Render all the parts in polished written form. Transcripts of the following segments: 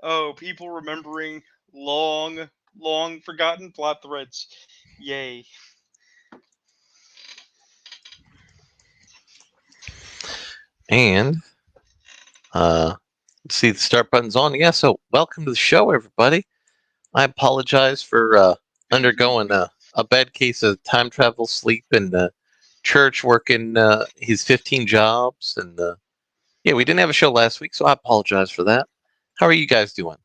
Oh, people remembering long forgotten plot threads. Yay. And let's see, the start button's on. Yeah, so welcome to the show, everybody. I apologize for undergoing a bad case of time travel, sleep, and church, working his 15 jobs. And yeah, we didn't have a show last week, so I apologize for that. How are you guys doing?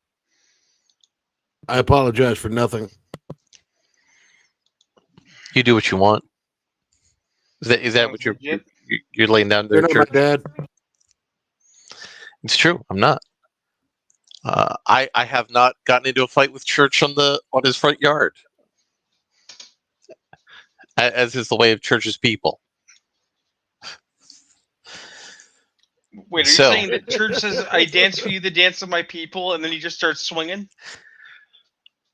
I apologize for nothing. You do what you want. Is that Sounds what legit. you're laying down You're there, not my church? dad. It's true. I'm not. I have not gotten into a fight with Church on his front yard, as is the way of Church's people. Wait, are you So, saying that Church says I dance for you, the dance of my people, and then he just starts swinging?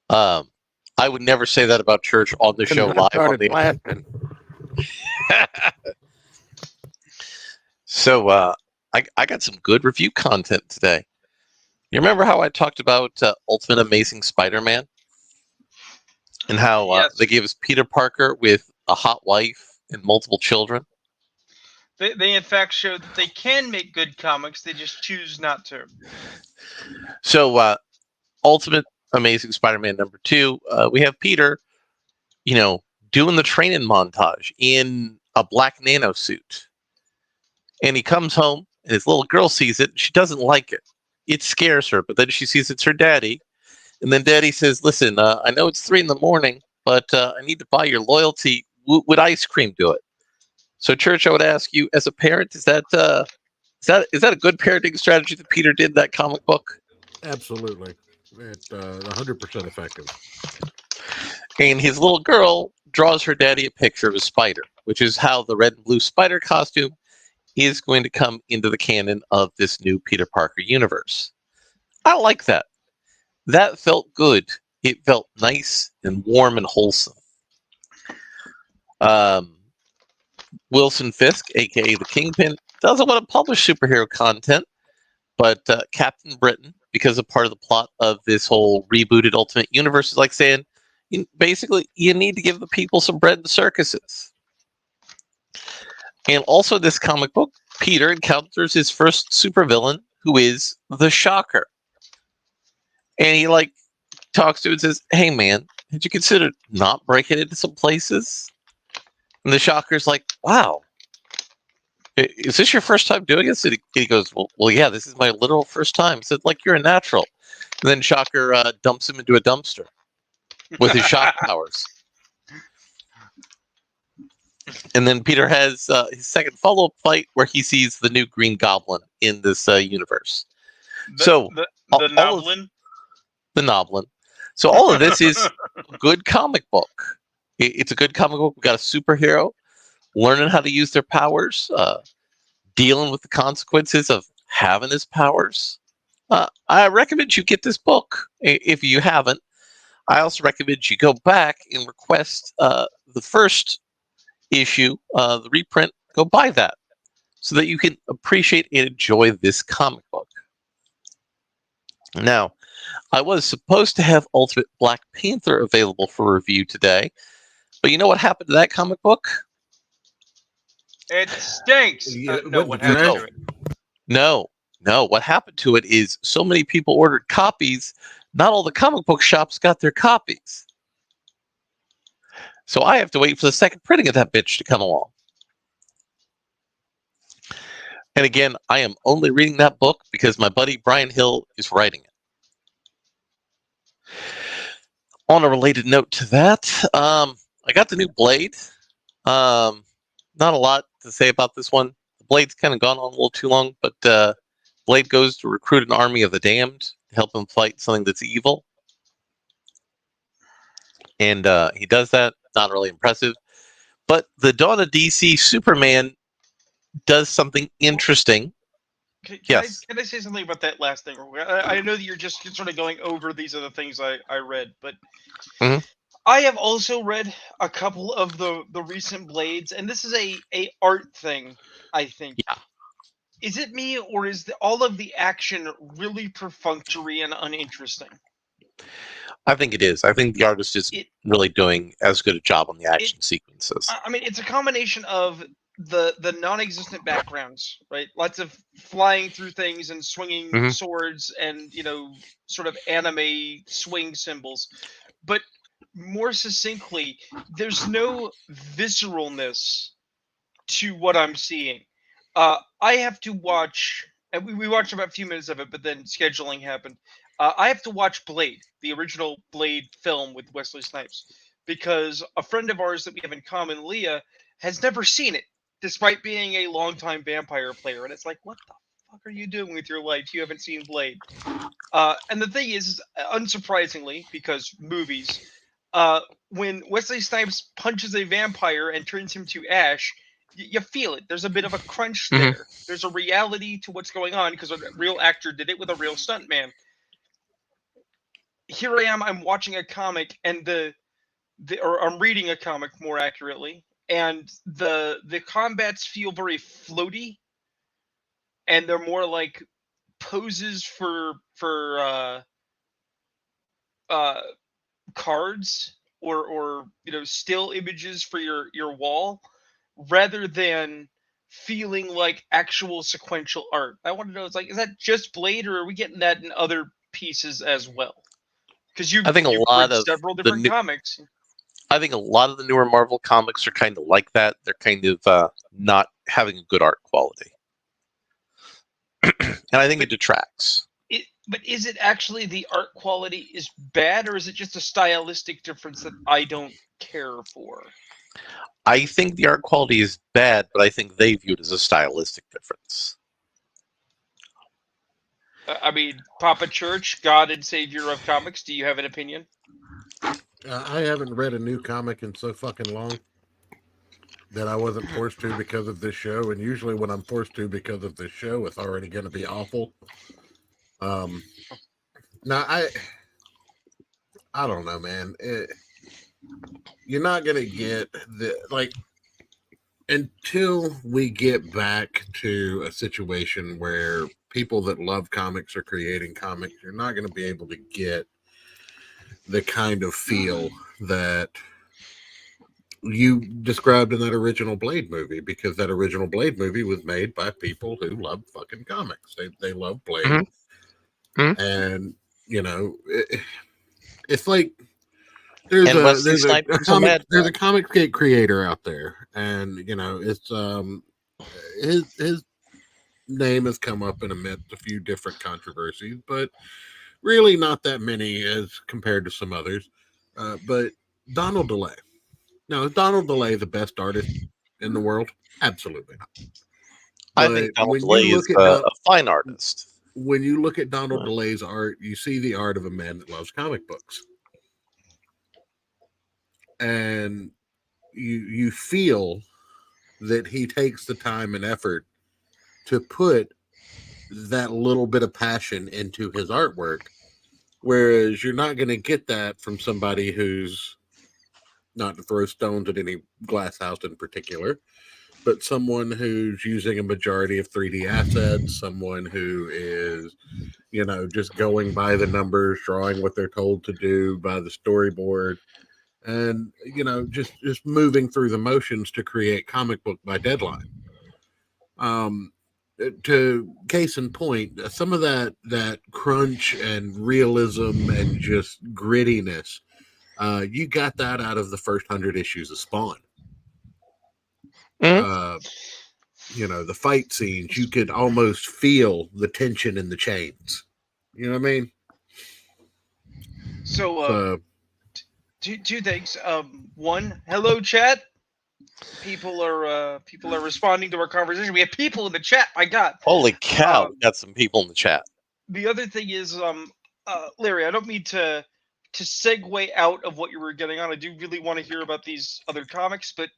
um, I would never say that about Church on the And show then I live on started the. laughing. So, I got some good review content today. You remember how I talked about Ultimate Amazing Spider-Man and how Yes. they gave us Peter Parker with a hot wife and multiple children? They in fact show that they can make good comics, they just choose not to. So, Ultimate Amazing Spider-Man #2, we have Peter, you know, doing the training montage in a black nano suit. And he comes home, and his little girl sees it, and she doesn't like it. It scares her, but then she sees it's her daddy. And then daddy says, listen, I know it's 3 in the morning, but I need to buy your loyalty. Would ice cream do it? So, Church, I would ask you, as a parent, is that a good parenting strategy that Peter did in that comic book? Absolutely. It 100% effective. And his little girl draws her daddy a picture of a spider, which is how the red and blue spider costume is going to come into the canon of this new Peter Parker universe. I like that. That felt good. It felt nice and warm and wholesome. Um, Wilson Fisk, aka the Kingpin, doesn't want to publish superhero content, but Captain Britain, because a part of the plot of this whole rebooted Ultimate Universe, is like saying, basically, you need to give the people some bread and circuses. And also, this comic book, Peter encounters his first supervillain, who is the Shocker. And he talks to him and says, "Hey man, did you consider not breaking into some places?" And the Shocker's like, "Wow, is this your first time doing this?" And he goes, "Well, yeah, this is my literal first time." He said, "Like you're a natural." And then Shocker dumps him into a dumpster with his shock powers. And then Peter has his second follow-up fight where he sees the new Green Goblin in this universe. So The all of Noblin. the Noblin. So all of this is a good comic book. It's a good comic book. We got a superhero learning how to use their powers, dealing with the consequences of having his powers. I recommend you get this book if you haven't. I also recommend you go back and request the first issue, the reprint. Go buy that so that you can appreciate and enjoy this comic book. Now, I was supposed to have Ultimate Black Panther available for review today, but you know what happened to that comic book? It stinks. Yeah, No, what, what the happened trash? to it? No, no. What happened to it is so many people ordered copies, not all the comic book shops got their copies. So I have to wait for the second printing of that bitch to come along. And again, I am only reading that book because my buddy Brian Hill is writing it. On a related note to that, I got the new Blade. Not a lot to say about this one. The Blade's kind of gone on a little too long, but Blade goes to recruit an army of the damned to help him fight something that's evil. And he does that. Not really impressive. But the Dawn of DC Superman does something interesting. Yes. Can I say something about that last thing? I know that you're sort of going over these other things I read, but Mhm. I have also read a couple of the recent Blades, and this is a art thing. I think Yeah. is it me, or is all of the action really perfunctory and uninteresting? I think it is. I think the artist is It really doing as good a job on the it action sequences. I mean, it's a combination of the non-existent backgrounds, right? Lots of flying through things and swinging Mhm. swords and sort of anime swing symbols, but more succinctly, there's no visceralness to what I'm seeing. I have to watch, and we watched about a few minutes of it, but then scheduling happened. I have to watch Blade, the original Blade film with Wesley Snipes, because a friend of ours that we have in common, Leah, has never seen it, despite being a longtime vampire player. And it's like, what the fuck are you doing with your life? You haven't seen Blade. And the thing is, unsurprisingly, because movies, uh, when Wesley Snipes punches a vampire and turns him to ash, you feel it. There's a bit of a crunch Mhm. there. There's a reality to what's going on because a real actor did it with a real stuntman. Here I am. I'm watching a comic, and or I'm reading a comic more accurately, and the combats feel very floaty, and they're more like poses for uh cards or still images for your wall rather than feeling like actual sequential art. I want to know, it's like, is that just Blade, or are we getting that in other pieces as well? Because I think you've read several the different new, comics. I think a lot of the newer Marvel comics are kind of like that. They're kind of not having a good art quality, and I think But it detracts. but is it actually the art quality is bad, or is it just a stylistic difference that I don't care for? I think the art quality is bad, but I think they view it as a stylistic difference. I mean, Papa Church, God and Savior of comics, do you have an opinion? I haven't read a new comic in so fucking long that I wasn't forced to because of this show. And usually, when I'm forced to because of this show, it's already going to be awful. Um, now I don't know, man. You're not going to get the until we get back to a situation where people that love comics are creating comics. You're not going to be able to get the kind of feel that you described in that original Blade movie, because that original Blade movie was made by people who love fucking comics. They love Blade. Mhm. And it's like And Wesley Snipes is a mad there's guy. a comic creator out there, and it's his name has come up in amidst a few different controversies, but really not that many as compared to some others. But Donald DeLay. Now, is Donald DeLay the best artist in the world? Absolutely not. I But think Donald DeLay is a fine artist. when you look at Donald DeLay's art, you see the art of a man that loves comic books, and you feel that he takes the time and effort to put that little bit of passion into his artwork, whereas you're not going to get that from somebody who's, not to throw stones at any glass house in particular, but someone who's using a majority of 3D assets, someone who is, just going by the numbers, drawing what they're told to do by the storyboard, and just moving through the motions to create comic book by deadline. To case in point, some of that crunch and realism and just grittiness, you got that out of the first 100 issues of Spawn. Mhm. The fight scenes, you could almost feel the tension in the chains. You know what I mean? So, two things. One, hello chat. People are responding to our conversation. We have people in the chat. My God. Holy cow, we got some people in the chat. The other thing is, Larry, I don't mean to segue out of what you were getting on. I do really want to hear about these other comics, but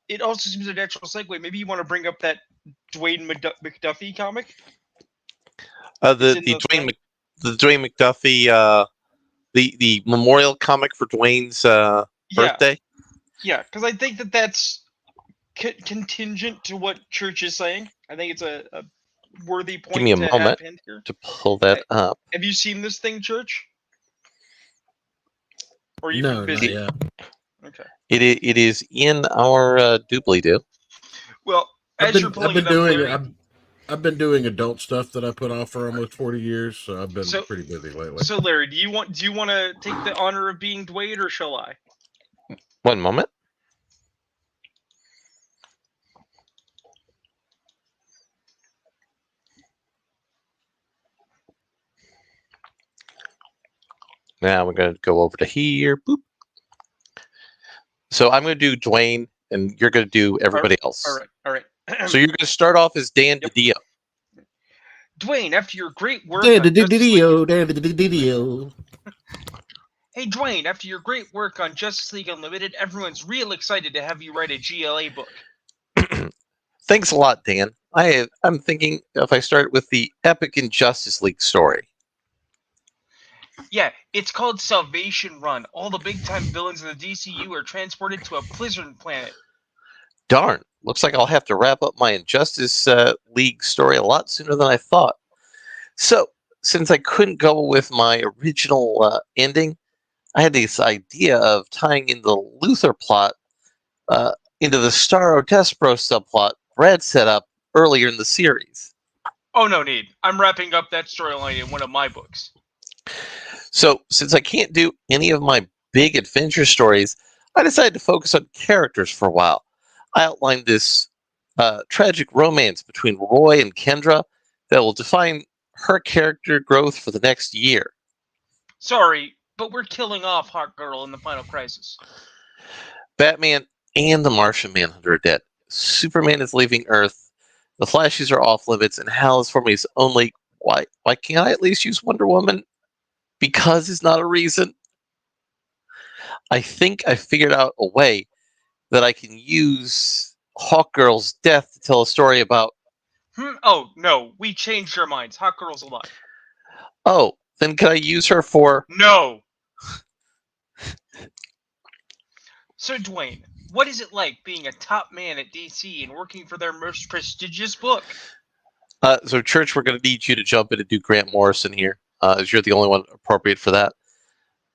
it also seems a natural segue. Maybe you want to bring up that Dwayne McDuffie comic. The Dwayne McDuffie, the memorial comic for Dwayne's birthday. Yeah, because I think that's contingent to what Church is saying. I think it's a worthy point Give me a to moment. have pinned here? to pull that up. Have you seen this thing, Church? Or you No, busy? not yet. Okay. It is in our doobly doo. Well, I've as you're been pulling I've been it up, doing Larry, I've been doing adult stuff that I put off for almost 40 years, so I've been So- pretty busy lately. so Larry, do you want to take the honor of being Dwayne, or shall I? One moment. Now we're going to go over to here. Boop. So I'm going to do Dwayne, and you're going to do everybody else. All right. So you're going to start off as Dan Yep. DiDio. Dwayne, after your great work Dan on Justice League, Didio. hey Dwayne, after your great work on Justice League Unlimited, everyone's real excited to have you write a GLA book. Thanks a lot, Dan. I'm thinking if I start with the Epic Injustice League story. Yeah, it's called Salvation Run. All the big-time villains in the DCU are transported to a prison planet. Darn, looks like I'll have to wrap up my Injustice League story a lot sooner than I thought. So, since I couldn't go with my original ending, I had this idea of tying in the Luthor plot into the Starro Despero subplot Brad set up earlier in the series. Oh, no need. I'm wrapping up that storyline in one of my books. So, since I can't do any of my big adventure stories, I decided to focus on characters for a while. I outlined this tragic romance between Roy and Kendra that will define her character growth for the next year. Sorry, but we're killing off Hawk Girl in the Final Crisis. Batman and the Martian Manhunter are dead. Superman is leaving Earth. The Flashes are off limits, and Hal is forming his own league. Why can't I at least use Wonder Woman? Because is not a reason. I think I figured out a way that I can use Hawkgirl's death to tell a story about. Oh, no, we changed our minds. Hawk Girl's alive. Oh, then can I use her for? No! So, Dwayne, what is it like being a top man at DC and working for their most prestigious book? So, Church, we're going to need you to jump in and do Grant Morrison here, as you're the only one appropriate for that.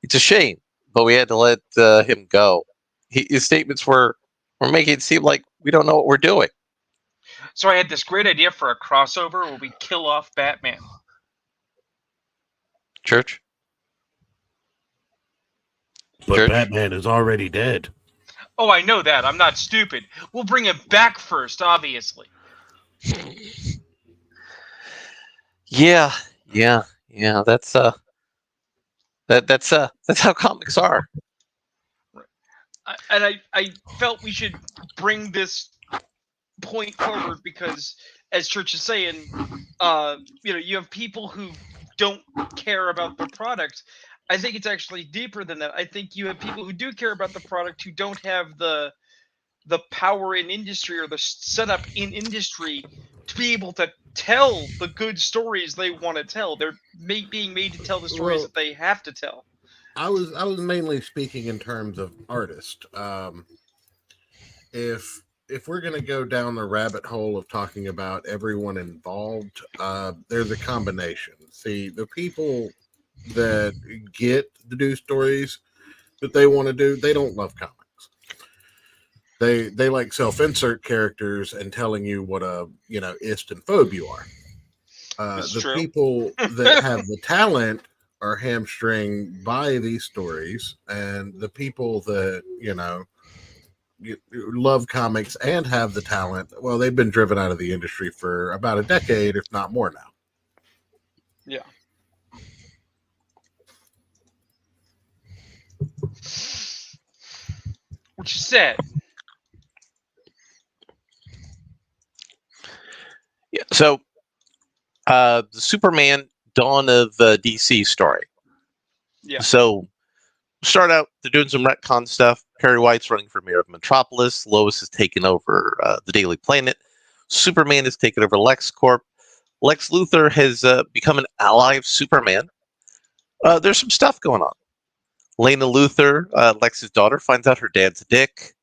It's a shame, but we had to let him go. His statements were making it seem like we don't know what we're doing. So I had this great idea for a crossover where we kill off Batman. Church? But Church? Batman is already dead. Oh, I know that. I'm not stupid. We'll bring him back first, obviously. Yeah. That's how comics are. I felt we should bring this point forward because, as Church is saying, you have people who don't care about the product. I think it's actually deeper than that. I think you have people who do care about the product who don't have the power in industry or the setup in industry to be able to tell the good stories they want to tell. They're being made to tell the stories that they have to tell. I was mainly speaking in terms of artist. If we're gonna go down the rabbit hole of talking about everyone involved, there's a combination. See, the people that get to do stories that they want to do, they don't love comics. They like self-insert characters and telling you what a ist and phobe you are. The true. people that have the talent are hamstringed by these stories, and the people that love comics and have the talent, well, they've been driven out of the industry for about a decade, if not more now. Yeah. Which is sad. Yeah. So, the Superman Dawn of DC story. Yeah. So, start out, they're doing some retcon stuff. Perry White's running for mayor of Metropolis. Lois has taken over the Daily Planet. Superman has taken over LexCorp. Lex Luthor has become an ally of Superman. There's some stuff going on. Lena Luthor, Lex's daughter, finds out her dad's a dick,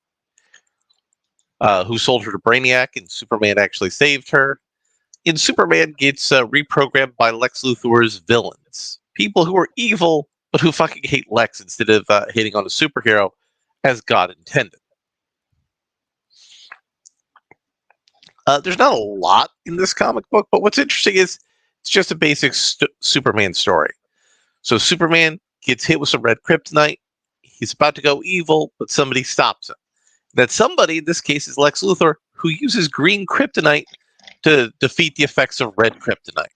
who sold her to Brainiac, and Superman actually saved her. and Superman gets reprogrammed by Lex Luthor's villains, people who are evil but who fucking hate Lex instead of hating on a superhero as God intended. There's not a lot in this comic book, but what's interesting is it's just a basic Superman story. So Superman gets hit with some red kryptonite. He's about to go evil, but somebody stops him. That somebody, in this case, is Lex Luthor, who uses green kryptonite to defeat the effects of red kryptonite.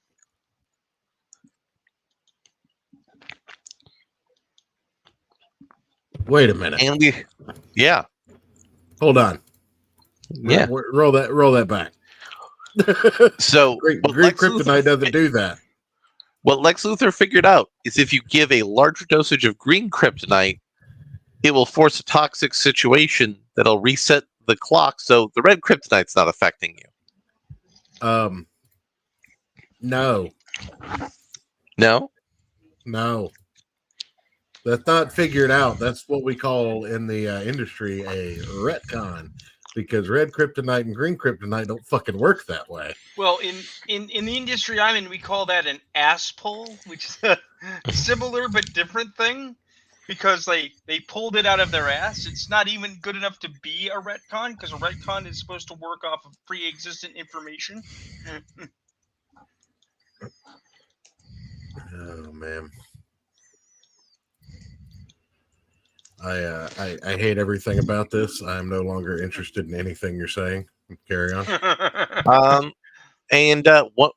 Wait a minute. And yeah. Hold on. Yeah. Roll that back. So green kryptonite doesn't do that. What Lex Luthor figured out is if you give a larger dosage of green kryptonite, it will force a toxic situation that'll reset the clock, so the red kryptonite's not affecting you. No. That's not figured out. That's what we call in the industry a retcon, because red kryptonite and green kryptonite don't fucking work that way. Well, in the industry I'm in, we call that an ass pull, which is a similar but different thing, because they pulled it out of their ass. It's not even good enough to be a retcon, because a retcon is supposed to work off of pre-existent information. Oh man, I hate everything about this. I am no longer interested in anything you're saying. Carry on. And one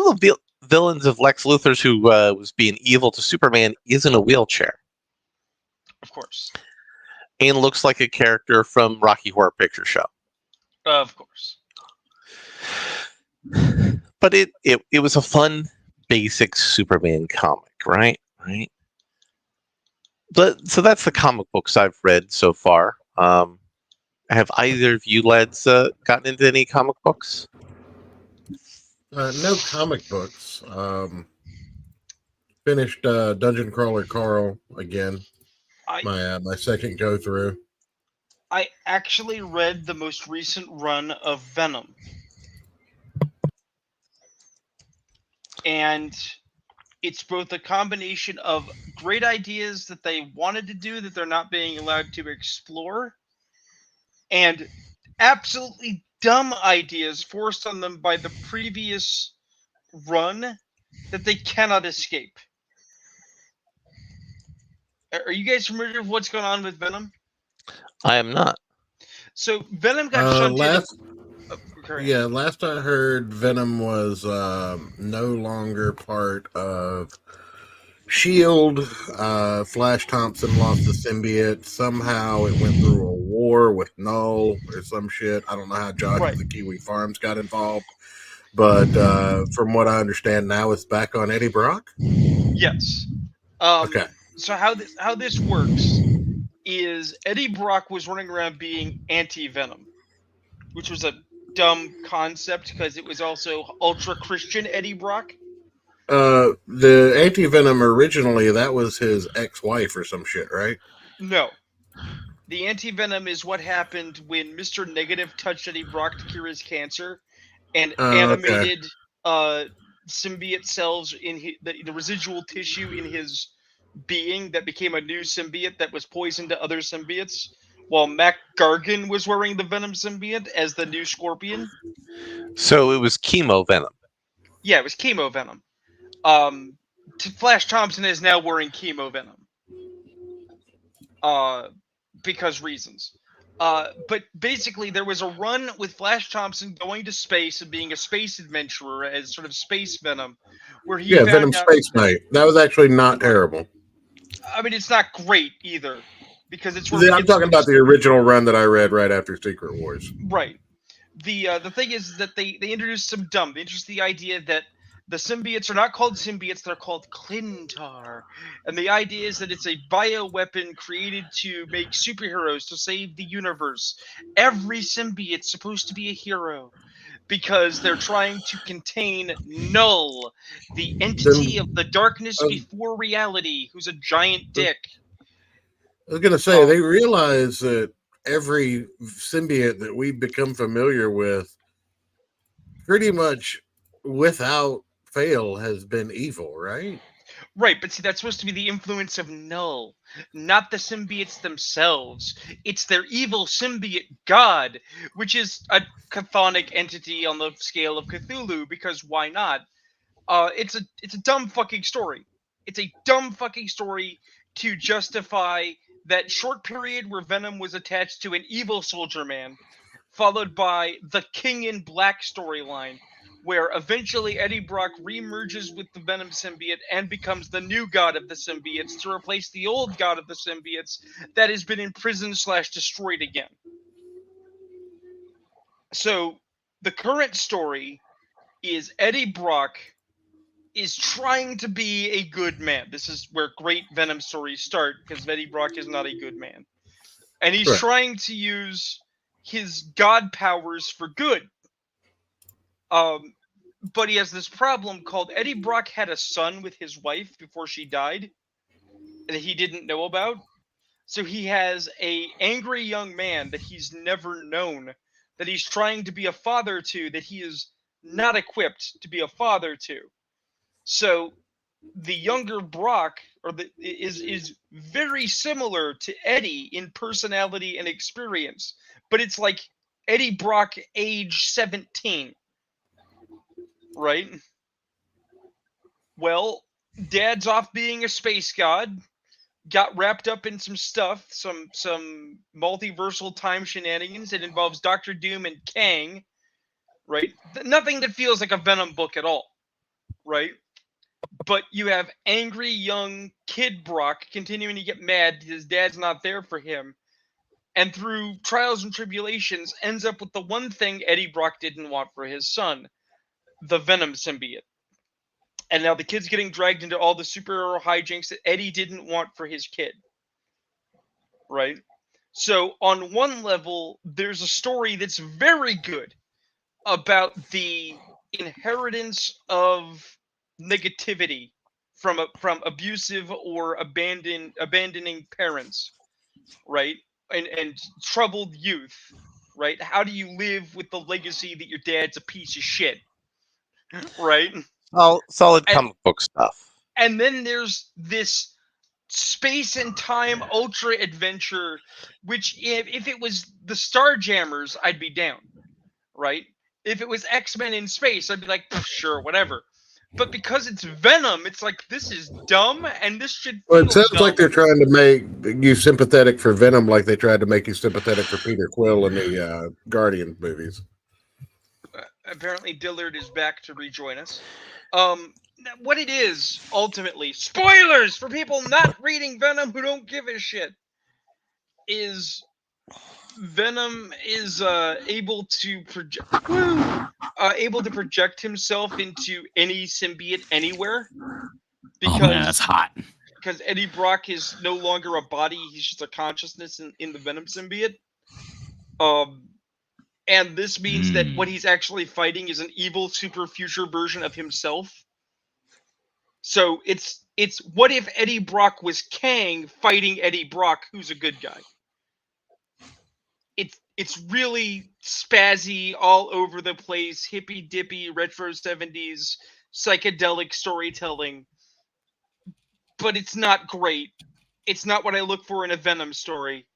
of the villains of Lex Luthor's who was being evil to Superman is in a wheelchair. Of course. And looks like a character from Rocky Horror Picture Show. Of course. But it was a fun, basic Superman comic, right? Right. But so that's the comic books I've read so far. Have either of you lads gotten into any comic books? No comic books. Finished Dungeon Crawler Carl again. My second go through. I actually read the most recent run of Venom. And it's both a combination of great ideas that they wanted to do that they're not being allowed to explore, and absolutely dumb ideas forced on them by the previous run that they cannot escape. Are you guys familiar with what's going on with Venom? I am not. So Venom got shunted. Last I heard, Venom was no longer part of S.H.I.E.L.D. Flash Thompson lost the symbiote. Somehow it went through a war with Null or some shit. I don't know how Josh of the Kiwi Farms got involved. But from what I understand now, it's back on Eddie Brock? Yes. Okay. So how this works is Eddie Brock was running around being anti-Venom, which was a dumb concept because it was also ultra-Christian Eddie Brock. The anti-Venom originally, that was his ex-wife or some shit, right? No. The anti-Venom is what happened when Mr. Negative touched Eddie Brock to cure his cancer and animated symbiote cells in the residual tissue in his being that became a new symbiote that was poisoned to other symbiotes, while Mac Gargan was wearing the Venom symbiote as the new Scorpion. So it was chemo Venom. Yeah, it was chemo Venom. Flash Thompson is now wearing chemo Venom. Because reasons. But basically, there was a run with Flash Thompson going to space and being a space adventurer as sort of space Venom, where he found Venom out, Space Knight. That was actually not terrible. I mean, it's not great either, because it's. I'm talking about the original run that I read right after Secret Wars. Right. The thing is that they introduced some dumb. They introduced the idea that the symbiotes are not called symbiotes; they're called Clintar, and the idea is that it's a bioweapon created to make superheroes to save the universe. Every symbiote's supposed to be a hero because they're trying to contain Null, the entity of the darkness before reality, who's a giant dick. I was gonna say they realize that every symbiote that we've become familiar with pretty much without fail has been evil, right? Right, but see, that's supposed to be the influence of Null, not the symbiotes themselves. It's their evil symbiote god, which is a chthonic entity on the scale of Cthulhu, because why not? It's a dumb fucking story. It's a dumb fucking story to justify that short period where Venom was attached to an evil soldier man, followed by the King in Black storyline, where eventually Eddie Brock remerges with the Venom symbiote and becomes the new god of the symbiotes to replace the old god of the symbiotes that has been imprisoned / destroyed again. So the current story is Eddie Brock is trying to be a good man. This is where great Venom stories start, because Eddie Brock is not a good man. And he's Right. trying to use his god powers for good. But he has this problem called Eddie Brock had a son with his wife before she died that he didn't know about. So he has a angry young man that he's never known, that he's trying to be a father to, that he is not equipped to be a father to. So the younger Brock is very similar to Eddie in personality and experience, but it's like Eddie Brock age 17. Right? Well, Dad's off being a space god, got wrapped up in some stuff, some multiversal time shenanigans. It involves Doctor Doom and Kang, right? Nothing that feels like a Venom book at all, right? But you have angry young kid Brock continuing to get mad his dad's not there for him, and through trials and tribulations ends up with the one thing Eddie Brock didn't want for his son, the Venom symbiote. And now the kid's getting dragged into all the superhero hijinks that Eddie didn't want for his kid. Right? So on one level, there's a story that's very good about the inheritance of negativity from abusive or abandoning parents, right? And troubled youth, right? How do you live with the legacy that your dad's a piece of shit? Right? Oh, solid comic book stuff. And then there's this space and time ultra adventure, which if it was the Starjammers, I'd be down, right? If it was X-Men in space, I'd be like, sure, whatever. But because it's Venom, it's like, this is dumb, and this should Well, feel it sounds dumb. like they're trying to make you sympathetic for Venom, like they tried to make you sympathetic for Peter Quill in the Guardian movies. Apparently, Dillard is back to rejoin us. What it is, ultimately, spoilers for people not reading Venom who don't give a shit, is Venom is able to project himself into any symbiote anywhere. Oh man, that's hot. Because Eddie Brock is no longer a body; he's just a consciousness in the Venom symbiote. And this means that what he's actually fighting is an evil super future version of himself. So it's what if Eddie Brock was Kang fighting Eddie Brock, who's a good guy? It's really spazzy, all over the place, hippy dippy, retro 70s, psychedelic storytelling. But it's not great. It's not what I look for in a Venom story.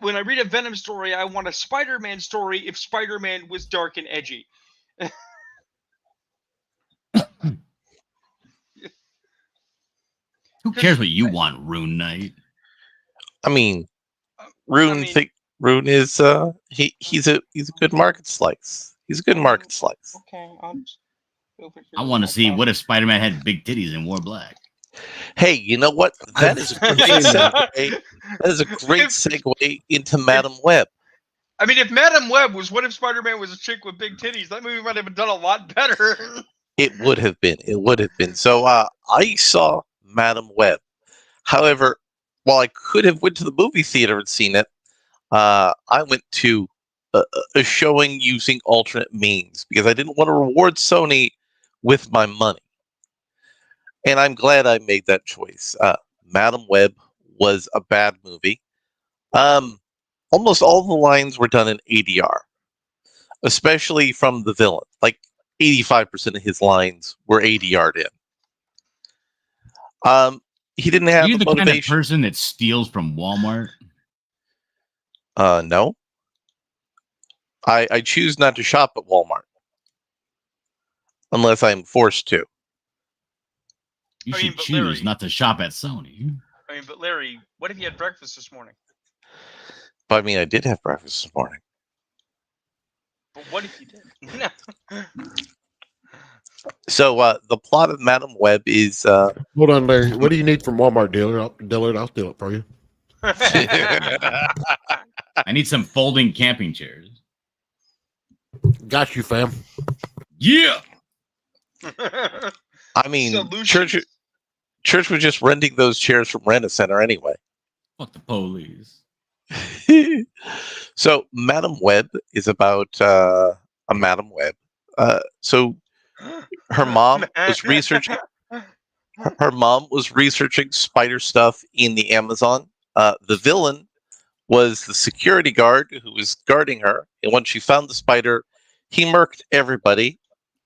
When I read a Venom story, I want a Spider-Man story if Spider-Man was dark and edgy. Who cares what you want, Rune Knight? I mean, Rune is he's a good market slice. He's a good market slice. Okay, I want to see what if Spider-Man had big titties and wore black. Hey, you know what? That is a great segue. That is a great segue into Madam Web. I mean, if Madam Web was what if Spider-Man was a chick with big titties, that movie might have done a lot better. It would have been. It would have been. So I saw Madam Web. However, while I could have went to the movie theater and seen it, I went to a showing using alternate means because I didn't want to reward Sony with my money. And I'm glad I made that choice. Madam Web was a bad movie. Almost all the lines were done in ADR, especially from the villain. Like, 85% of his lines were 80 yard in. He didn't Are have you the the kind of motivation. person that steals from Walmart? No. I choose not to shop at Walmart unless I'm forced to. You I should mean, but choose Larry- not to shop at Sony. I mean, but Larry, what if you had breakfast this morning? But I mean, I did have breakfast this morning. But what if you did? No. So the plot of Madam Web is Hold on, Larry. What do you need from Walmart, Dillard? I'll steal it for you. I need some folding camping chairs. Got you, fam. Yeah. I mean, Solutions. Church was just renting those chairs from Rent-A-Center anyway. Fuck the police. So Madam Web is about a Madam Web. So her mom was researching. Her mom was researching spider stuff in the Amazon. The villain was the security guard who was guarding her, and when she found the spider, he murked everybody,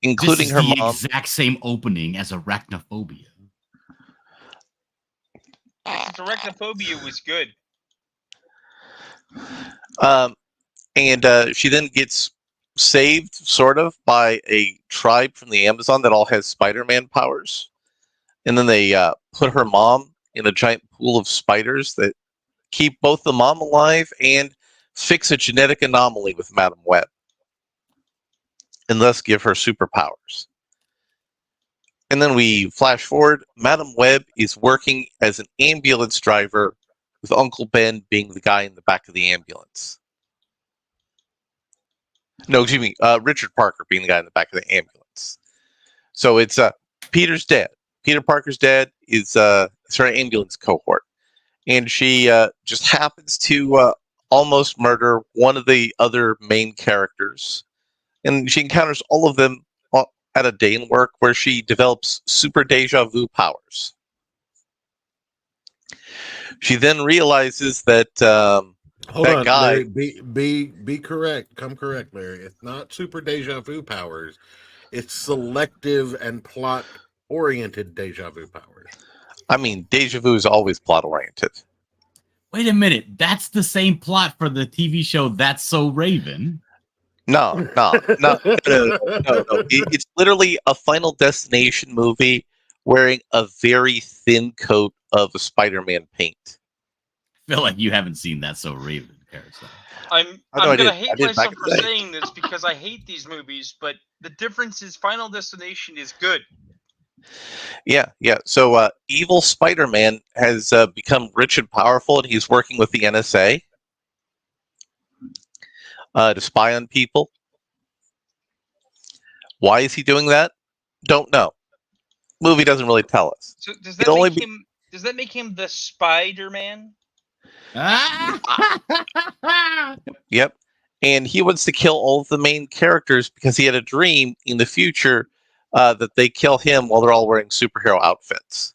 including This is her the mom. exact same opening as Arachnophobia. Arachnophobia was good. And she then gets saved, sort of, by a tribe from the Amazon that all has Spider-Man powers. And then they put her mom in a giant pool of spiders that keep both the mom alive and fix a genetic anomaly with Madam Web, and thus give her superpowers. And then we flash forward. Madam Web is working as an ambulance driver, with Uncle Ben being the guy in the back of the ambulance. No, excuse me, Richard Parker being the guy in the back of the ambulance. So it's Peter's dad. Peter Parker's dad is her ambulance cohort. And she just happens to almost murder one of the other main characters. And she encounters all of them at a day in work where she develops super deja vu powers. She then realizes that Hold that on, guy. Larry. Be correct. Come correct, Larry. It's not super deja vu powers. It's selective and plot oriented deja vu powers. I mean, deja vu is always plot oriented. Wait a minute. That's the same plot for the TV show That's So Raven. No. It's literally a Final Destination movie wearing a very thin coat of Spider-Man paint. I feel like you haven't seen That's So Raven, Carousel. I'm I know I gonna did. I hate did myself back in for the day. saying this because I hate these movies, but the difference is Final Destination is good. Yeah. So evil Spider-Man has become rich and powerful, and he's working with the NSA to spy on people. Why is he doing that? Don't know. Movie doesn't really tell us. So does It'll only that make be- him? Does that make him the Spider-Man? Yep. And he wants to kill all of the main characters because he had a dream in the future that they kill him while they're all wearing superhero outfits.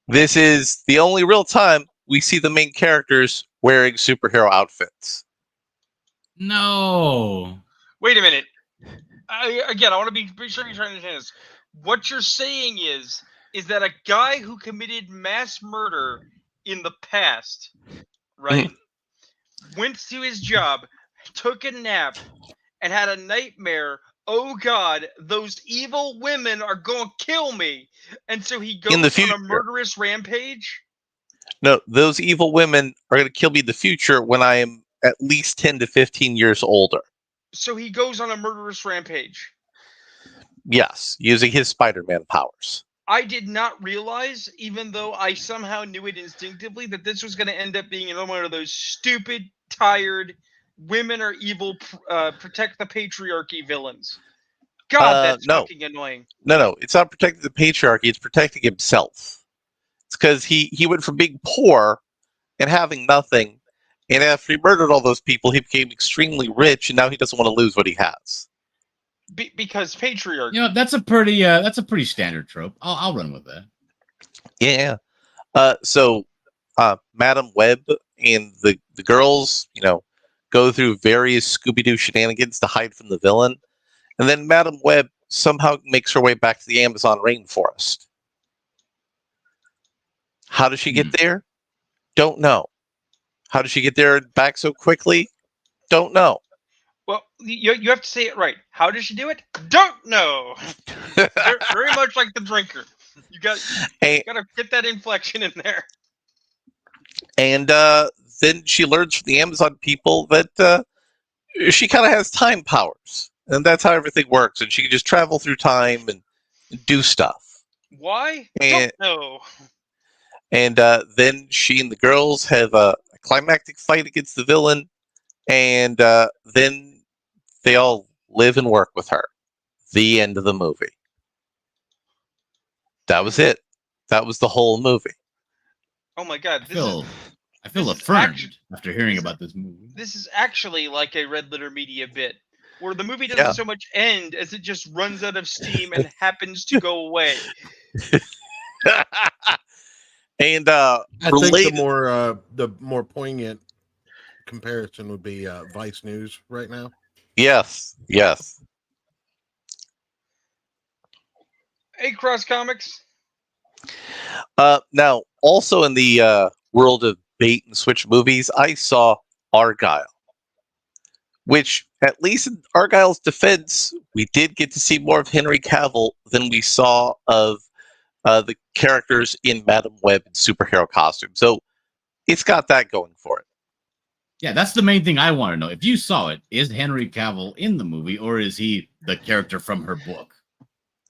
This is the only real time we see the main characters wearing superhero outfits. No. Wait a minute. I want to be sure you're trying to understand this. What you're saying is that a guy who committed mass murder in the past, right, went to his job, took a nap, and had a nightmare. Oh God, those evil women are going to kill me. And so he goes In the on a future. murderous rampage? No, those evil women are going to kill me in the future when I am at least 10 to 15 years older. So he goes on a murderous rampage. Yes, using his Spider-Man powers. I did not realize, even though I somehow knew it instinctively, that this was going to end up being one of those stupid, tired, women are evil, protect the patriarchy villains. God, that's no. fucking annoying. No, it's not protecting the patriarchy, it's protecting himself. It's because he went from being poor and having nothing, and after he murdered all those people, he became extremely rich, and now he doesn't want to lose what he has. Because patriarchy. You know, that's a pretty standard trope. I'll run with that. Yeah. So Madam Web and the girls, go through various Scooby-Doo shenanigans to hide from the villain. And then Madam Web somehow makes her way back to the Amazon rainforest. How does she get there? Don't know. How does she get there and back so quickly? Don't know. Well, you have to say it right. How does she do it? Don't know. Very much like the drinker. You got to get that inflection in there. And then she learns from the Amazon people that she kind of has time powers. And that's how everything works. And she can just travel through time and do stuff. Why? And, Don't know. And then she and the girls have a climactic fight against the villain. And then they all live and work with her. The end of the movie. That was it. That was the whole movie. Oh my god. I feel affirmed after hearing about this movie. This is actually like a Red Letter Media bit, where the movie doesn't so much end as it just runs out of steam and happens to go away. And I think the more poignant comparison would be Vice News right now. Yes. Hey, Cross Comics. Now, also in the world of bait and switch movies, I saw Argyle, which, at least in Argyle's defense, we did get to see more of Henry Cavill than we saw of the characters in Madam Web in superhero costume. So it's got that going for it. Yeah, that's the main thing I want to know. If you saw it, is Henry Cavill in the movie, or is he the character from her book?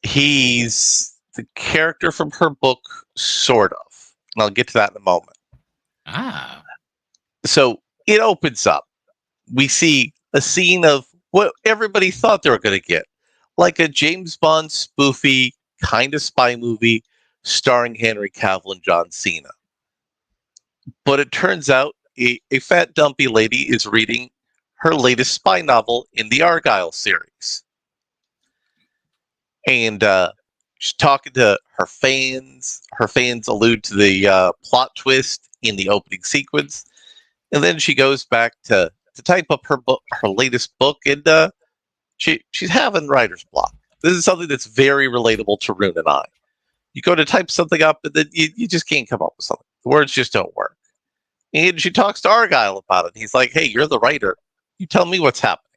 He's the character from her book, sort of. And I'll get to that in a moment. Ah. So it opens up. We see a scene of what everybody thought they were going to get, like a James Bond spoofy kind of spy movie starring Henry Cavill and John Cena. But it turns out a fat dumpy lady is reading her latest spy novel in the Argyle series. And she's talking to her fans. Her fans allude to the plot twist in the opening sequence. And then she goes back to type up her latest book, and she's having writer's block. This is something that's very relatable to Rune and I. You go to type something up, and then you just can't come up with something. The words just don't work. And she talks to Argyle about it. He's like, hey, you're the writer. You tell me what's happening.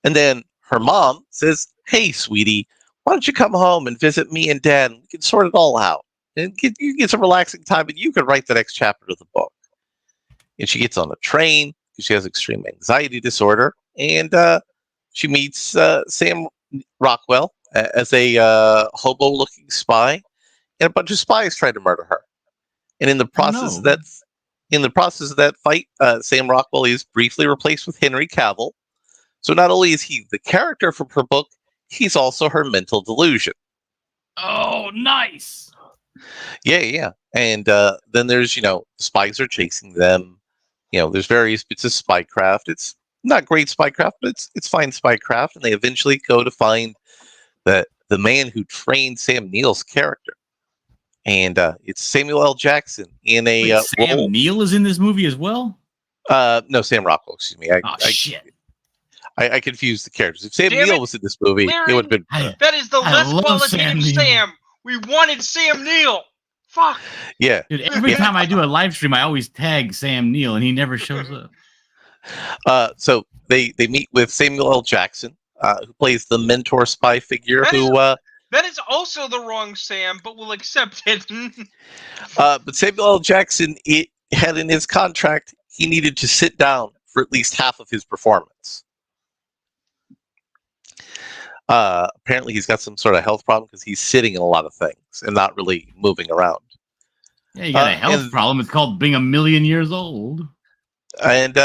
And then her mom says, hey, sweetie, why don't you come home and visit me and Dad, and we can sort it all out. And you get some relaxing time, and you can write the next chapter of the book. And she gets on a train because she has extreme anxiety disorder. And she meets Sam Rockwell as a hobo-looking spy, and a bunch of spies try to murder her. And in the process of that fight, Sam Rockwell is briefly replaced with Henry Cavill. So not only is he the character from her book, he's also her mental delusion. Oh, nice. Yeah. And then there's, spies are chasing them. There's various bits of spycraft. It's not great spycraft, but it's fine spycraft. And they eventually go to find the man who trained Sam Neill's character. And it's Samuel L. Jackson in a Sam role. Neill is in this movie as well? No, Sam Rockwell, excuse me. Shit. I confused the characters. If Sam Neill was in this movie, Larry, it would have been... that is the less qualitative Sam. We wanted Sam Neill. Fuck. Yeah. Dude, every time I do a live stream, I always tag Sam Neill, and he never shows up. So they meet with Samuel L. Jackson, who plays the mentor spy figure that is also the wrong Sam, but we'll accept it. But Samuel L. Jackson had in his contract he needed to sit down for at least half of his performance. Apparently, he's got some sort of health problem because he's sitting in a lot of things and not really moving around. Yeah, you got a health problem. It's called being 1,000,000 years old. And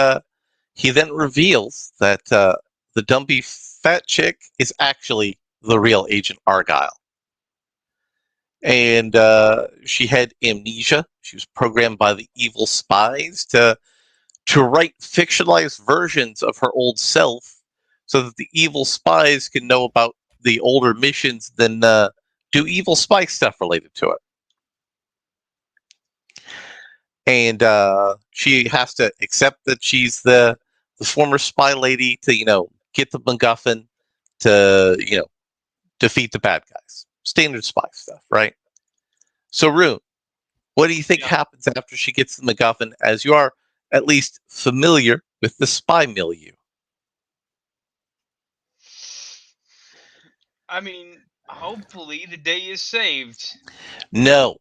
he then reveals that the dumpy fat chick is actually the real Agent Argyle. And she had amnesia. She was programmed by the evil spies to write fictionalized versions of her old self so that the evil spies can know about the older missions, then do evil spy stuff related to it. And she has to accept that she's the former spy lady to, get the MacGuffin to, defeat the bad guys. Standard spy stuff, right? So, Rune, what do you think happens after she gets the MacGuffin, as you are at least familiar with the spy milieu? I mean, hopefully the day is saved. No.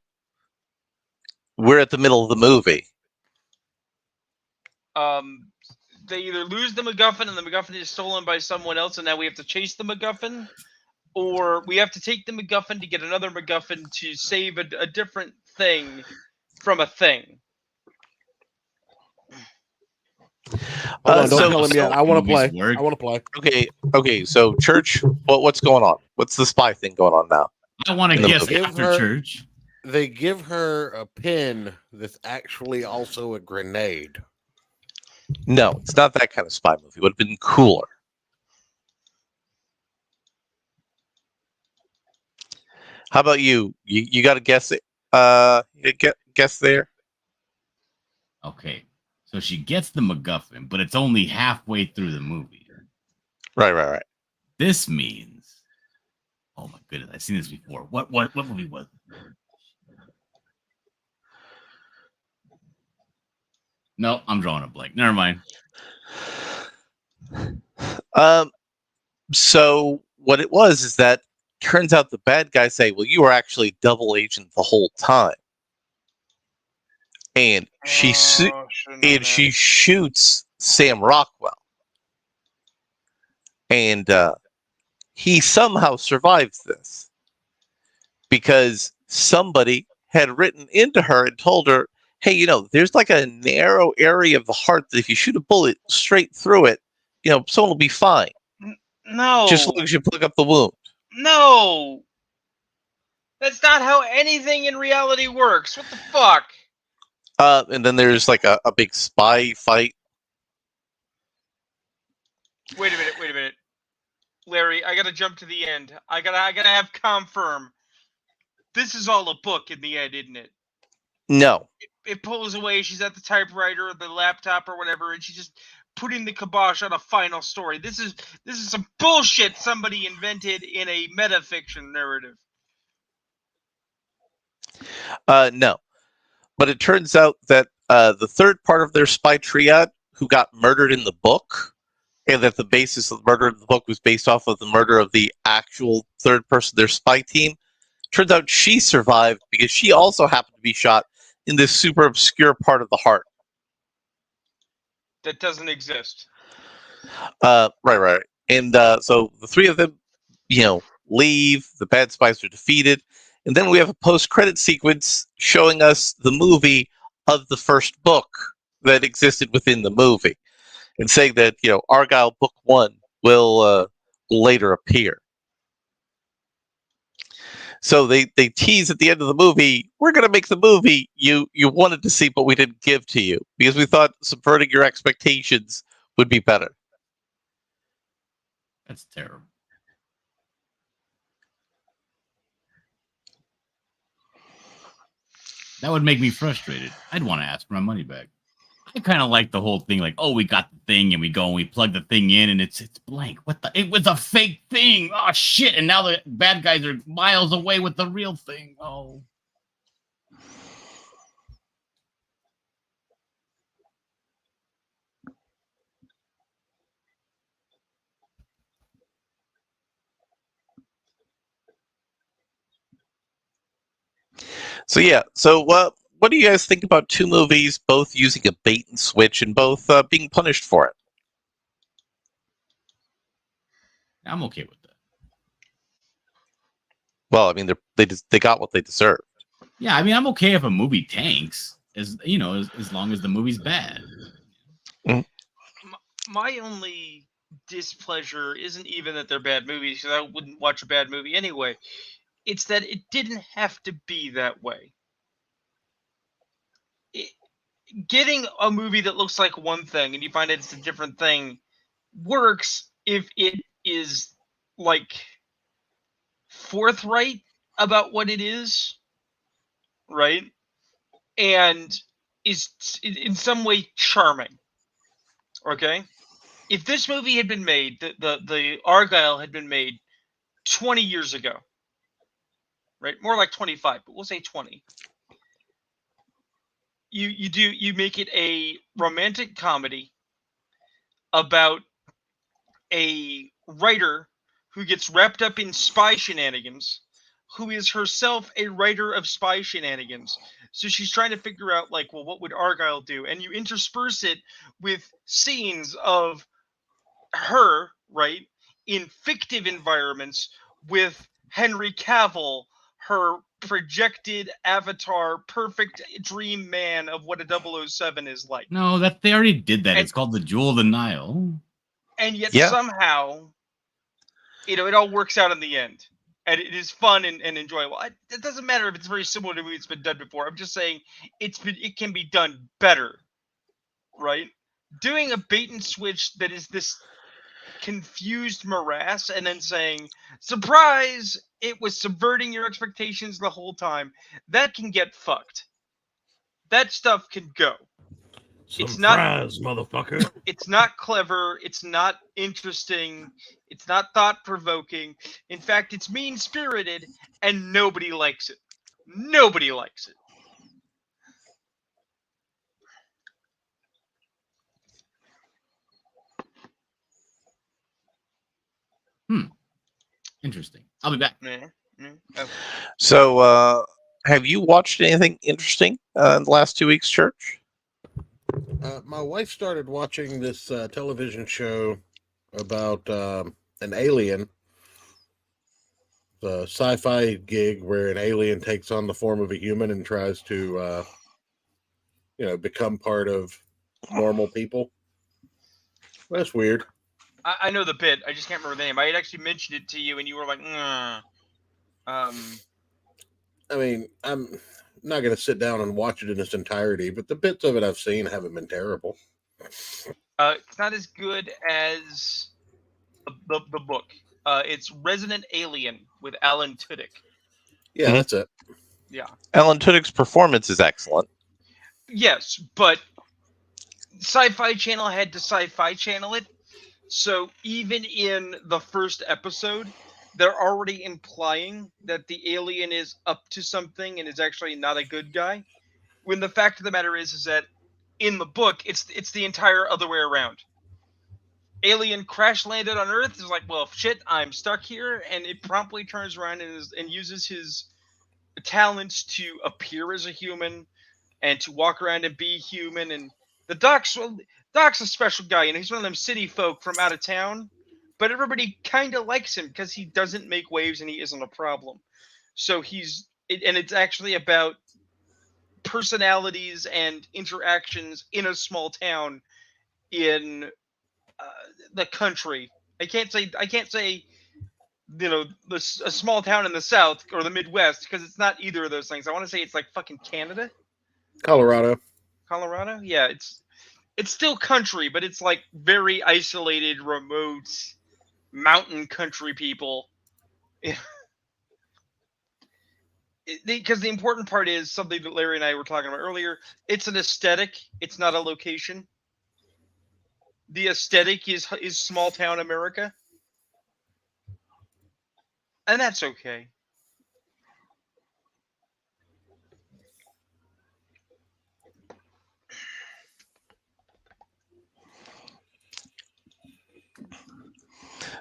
We're at the middle of the movie. They either lose the MacGuffin and the MacGuffin is stolen by someone else, and now we have to chase the MacGuffin, or we have to take the MacGuffin to get another MacGuffin to save a different thing from a thing. Hold on, don't so- tell him yet. I want to play. Movies work. I want to play. Okay. So, Church, what's going on? What's the spy thing going on now? I want to In the guess movie. after Give her- church. They give her a pin that's actually also a grenade. No, it's not that kind of spy movie. It would have been cooler. How about you? You got to guess it. Guess there. Okay, so she gets the MacGuffin, but it's only halfway through the movie. Right. This means, oh my goodness, I've seen this before. What movie was it? No, I'm drawing a blank. Never mind. So what it was is that turns out the bad guys say, "Well, you were actually double agent the whole time," and she shoots Sam Rockwell, and he somehow survives this because somebody had written into her and told her, "Hey, there's like a narrow area of the heart that if you shoot a bullet straight through it, someone will be fine. No. Just as long as you plug up the wound." No. That's not how anything in reality works. What the fuck? And then there's like a big spy fight. Wait a minute. Larry, I gotta jump to the end. I gotta have confirm. This is all a book in the end, isn't it? No. It pulls away, she's at the typewriter or the laptop or whatever, and she's just putting the kibosh on a final story. This is some bullshit somebody invented in a metafiction narrative. No. But it turns out that the third part of their spy triad, who got murdered in the book, and that the basis of the murder in the book was based off of the murder of the actual third person, their spy team, turns out she survived because she also happened to be shot in this super obscure part of the heart. That doesn't exist. Right. And so the three of them, leave. The bad spies are defeated. And then we have a post-credit sequence showing us the movie of the first book that existed within the movie, and saying that Argyle Book 1 will later appear. So they tease at the end of the movie, "We're going to make the movie you wanted to see, but we didn't give to you because we thought subverting your expectations would be better." That's terrible. That would make me frustrated. I'd want to ask for my money back. I kind of like the whole thing, like, oh, we got the thing and we go and we plug the thing in and it's blank. It was a fake thing. Oh shit! And now the bad guys are miles away with the real thing. Oh. So yeah. So what do you guys think about two movies both using a bait and switch and both being punished for it? I'm okay with that. Well, I mean, they got what they deserved. Yeah, I mean, I'm okay if a movie tanks, as long as the movie's bad. My only displeasure isn't even that they're bad movies, because I wouldn't watch a bad movie anyway. It's that it didn't have to be that way. Getting a movie that looks like one thing and you find it's a different thing works if it is like forthright about what it is, right? And is in some way charming. Okay? if this movie had been made, the Argyle had been made 20 years ago, right? More like 25, but we'll say 20. You make it a romantic comedy about a writer who gets wrapped up in spy shenanigans, who is herself a writer of spy shenanigans. So she's trying to figure out, like, well, what would Argyle do? And you intersperse it with scenes of her, right, in fictive environments with Henry Cavill, her projected avatar, perfect dream man of what a 007 is like. No, that they already did that. And- It's called the Jewel of the Nile. And yet Yeah. somehow, it all works out in the end. And it is fun and enjoyable. It doesn't matter if it's very similar to a movie that's been done before. I'm just saying it can be done better, right? Doing a bait and switch that is this confused morass and then saying, surprise, it was subverting your expectations the whole time, that can get fucked. That stuff can go. It's not- Surprise, motherfucker. It's not clever, it's not interesting, it's not thought-provoking. In fact, it's mean-spirited, and nobody likes it. Nobody likes it. Interesting. I'll be back. Oh. So, have you watched anything interesting in the last 2 weeks, Church? My wife started watching this television show about an alien, the sci-fi gig where an alien takes on the form of a human and tries to, become part of normal people. That's weird. I know the bit, I just can't remember the name. I had actually mentioned it to you, and you were like, nah. I mean, I'm not going to sit down and watch it in its entirety, but the bits of it I've seen haven't been terrible. It's not as good as the book. It's Resident Alien with Alan Tudyk. Yeah, that's it. Alan Tudyk's performance is excellent. Yes, but Sci-Fi Channel had to Sci-Fi Channel it. So even in the first episode, they're already implying that the alien is up to something and is actually not a good guy. When the fact of the matter is that in the book, it's the entire other way around. Alien crash landed on Earth, is like, well, shit, I'm stuck here, and it promptly turns around and uses his talents to appear as a human and to walk around and be human. And the Doc's a special guy, and he's one of them city folk from out of town, but everybody kind of likes him because he doesn't make waves and he isn't a problem. So it's actually about personalities and interactions in a small town in the country. I can't say a small town in the South or the Midwest, because it's not either of those things. I want to say it's like fucking Canada, Colorado. Yeah, it's still country, but it's like very isolated, remote, mountain country people. Because the important part is something that Larry and I were talking about earlier. It's an aesthetic. It's not a location. The aesthetic is small town America, and that's okay.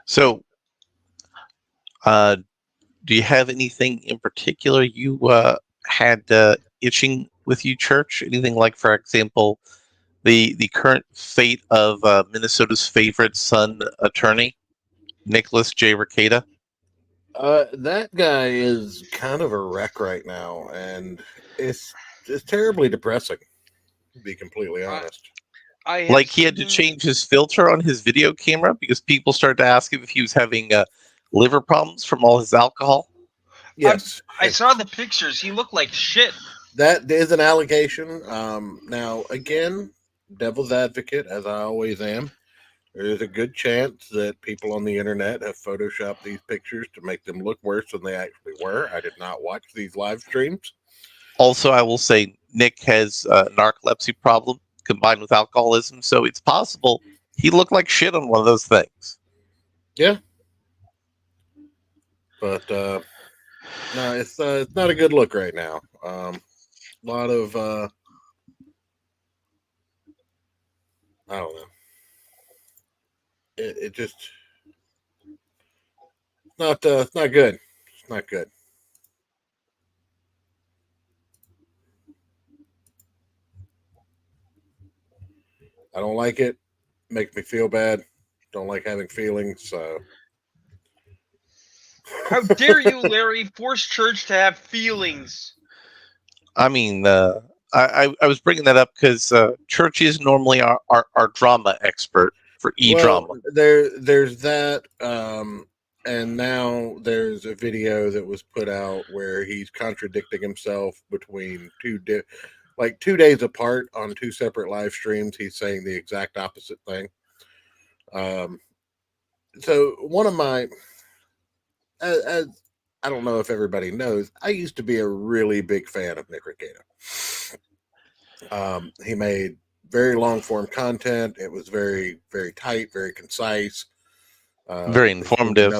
So, do you have anything in particular you had itching with you, Church? Anything like, for example, the current fate of Minnesota's favorite son attorney, Nicholas J. Rekieta? That guy is kind of a wreck right now, and it's terribly depressing, to be completely honest. Like, he had to change his filter on his video camera because people started to ask him if he was having liver problems from all his alcohol. Yes, I saw the pictures. He looked like shit. that is an allegation. Now, again, devil's advocate, as I always am, there's a good chance that people on the internet have photoshopped these pictures to make them look worse than they actually were. I did not watch these live streams. Also, I will say Nick has a narcolepsy problem combined with alcoholism, so it's possible He looked like shit on one of those things. But no, it's not a good look right now. A lot of I don't know. It just it's not good. It's not good. I don't like it. Makes me feel bad. Don't like having feelings. So How dare you, Larry, force church to have feelings? I mean, I was bringing that up because Church is normally our drama expert for e-drama. well, there's that. And now there's a video that was put out where he's contradicting himself between 2 days apart on 2 separate live streams. He's saying the exact opposite thing. So one of my, as I don't know if everybody knows, I used to be a really big fan of Nick Rekieta. He made very long form content. It was very, very tight, very concise. Very informative.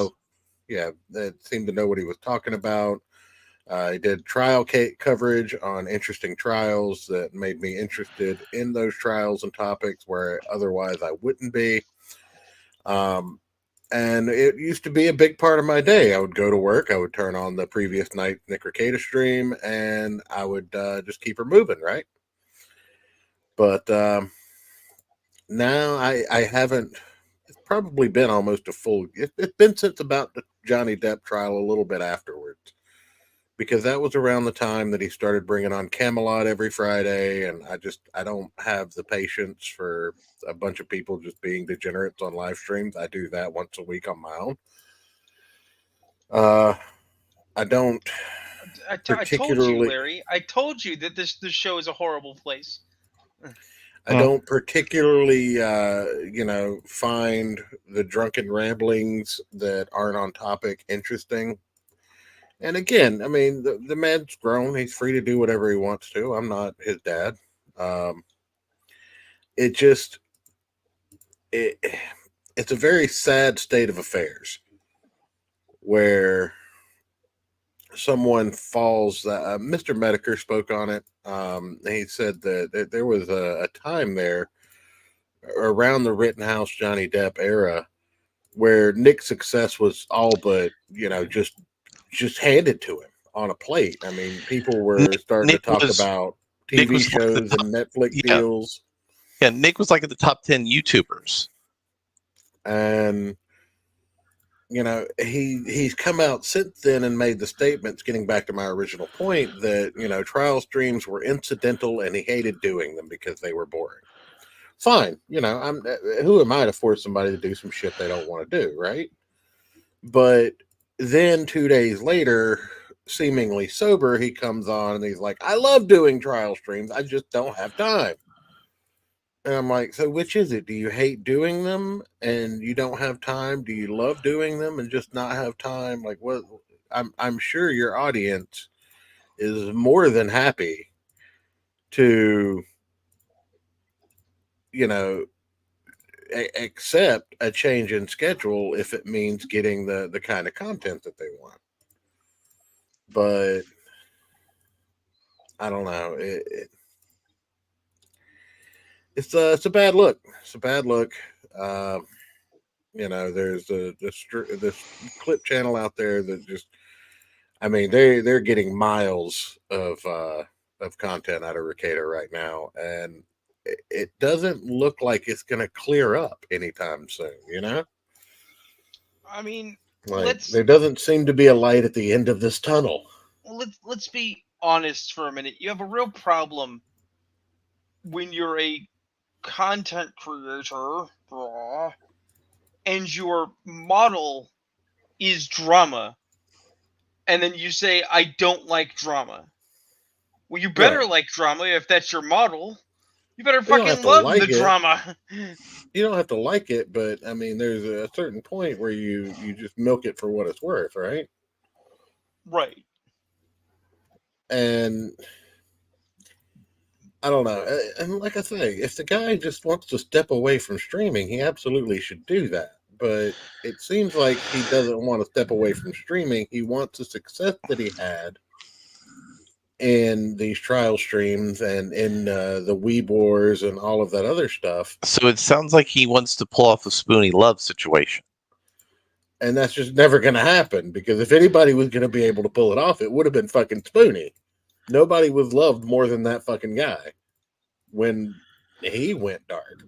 It seemed to know what he was talking about. He did trial coverage on interesting trials that made me interested in those trials and topics where otherwise I wouldn't be. And it used to be a big part of my day. I would go to work, I would turn on the previous night Nick Rekieta stream, and I would just keep her moving, right? But now I haven't. It's probably been almost a full. It's been since about the Johnny Depp trial, a little bit afterwards, because that was around the time that he started bringing on Camelot every Friday, and I don't have the patience for a bunch of people just being degenerates on live streams. I do that once a week on my own. I don't. I told you, Larry. I told you that this show is a horrible place. I don't particularly, find the drunken ramblings that aren't on topic interesting. And again, I mean, the man's grown. He's free to do whatever he wants to. I'm not his dad. It's a very sad state of affairs where someone falls. Mr. Medicare spoke on it. He said that there was a time there around the Rittenhouse Johnny Depp era where Nick's success was all but, just handed to him on a plate. I mean, people were starting to talk about TV shows and Netflix deals. Yeah, Nick was like in the top 10 YouTubers. And he's come out since then and made the statements, getting back to my original point, that, trial streams were incidental and he hated doing them because they were boring. Fine. Who am I to force somebody to do some shit they don't want to do, right? But then 2 days later, seemingly sober, he comes on and he's like, I love doing trial streams. I just don't have time. And I'm like, so which is it? Do you hate doing them and you don't have time? Do you love doing them and just not have time? Like, what? I'm sure your audience is more than happy to, accept a change in schedule if it means getting the kind of content that they want. But I don't know. It's a bad look. It's a bad look. There's this clip channel out there that just, I mean, they're getting miles of content out of Rekieta right now, and it doesn't look like it's going to clear up anytime soon. I mean, there doesn't seem to be a light at the end of this tunnel. Let's be honest for a minute. You have a real problem when you're a content creator and your model is drama, and then you say, I don't like drama. Well, you better like drama if that's your model. You better fucking love the drama. You don't have to like it, but I mean, there's a certain point where you just milk it for what it's worth, right? Right. And I don't know. And like I say, if the guy just wants to step away from streaming, he absolutely should do that. But it seems like he doesn't want to step away from streaming. He wants the success that he had in these trial streams and in the Weeb Wars and all of that other stuff. So it sounds like he wants to pull off a Spoonie Love situation. And that's just never going to happen, because if anybody was going to be able to pull it off, it would have been fucking Spoonie. Nobody was loved more than that fucking guy when he went dark.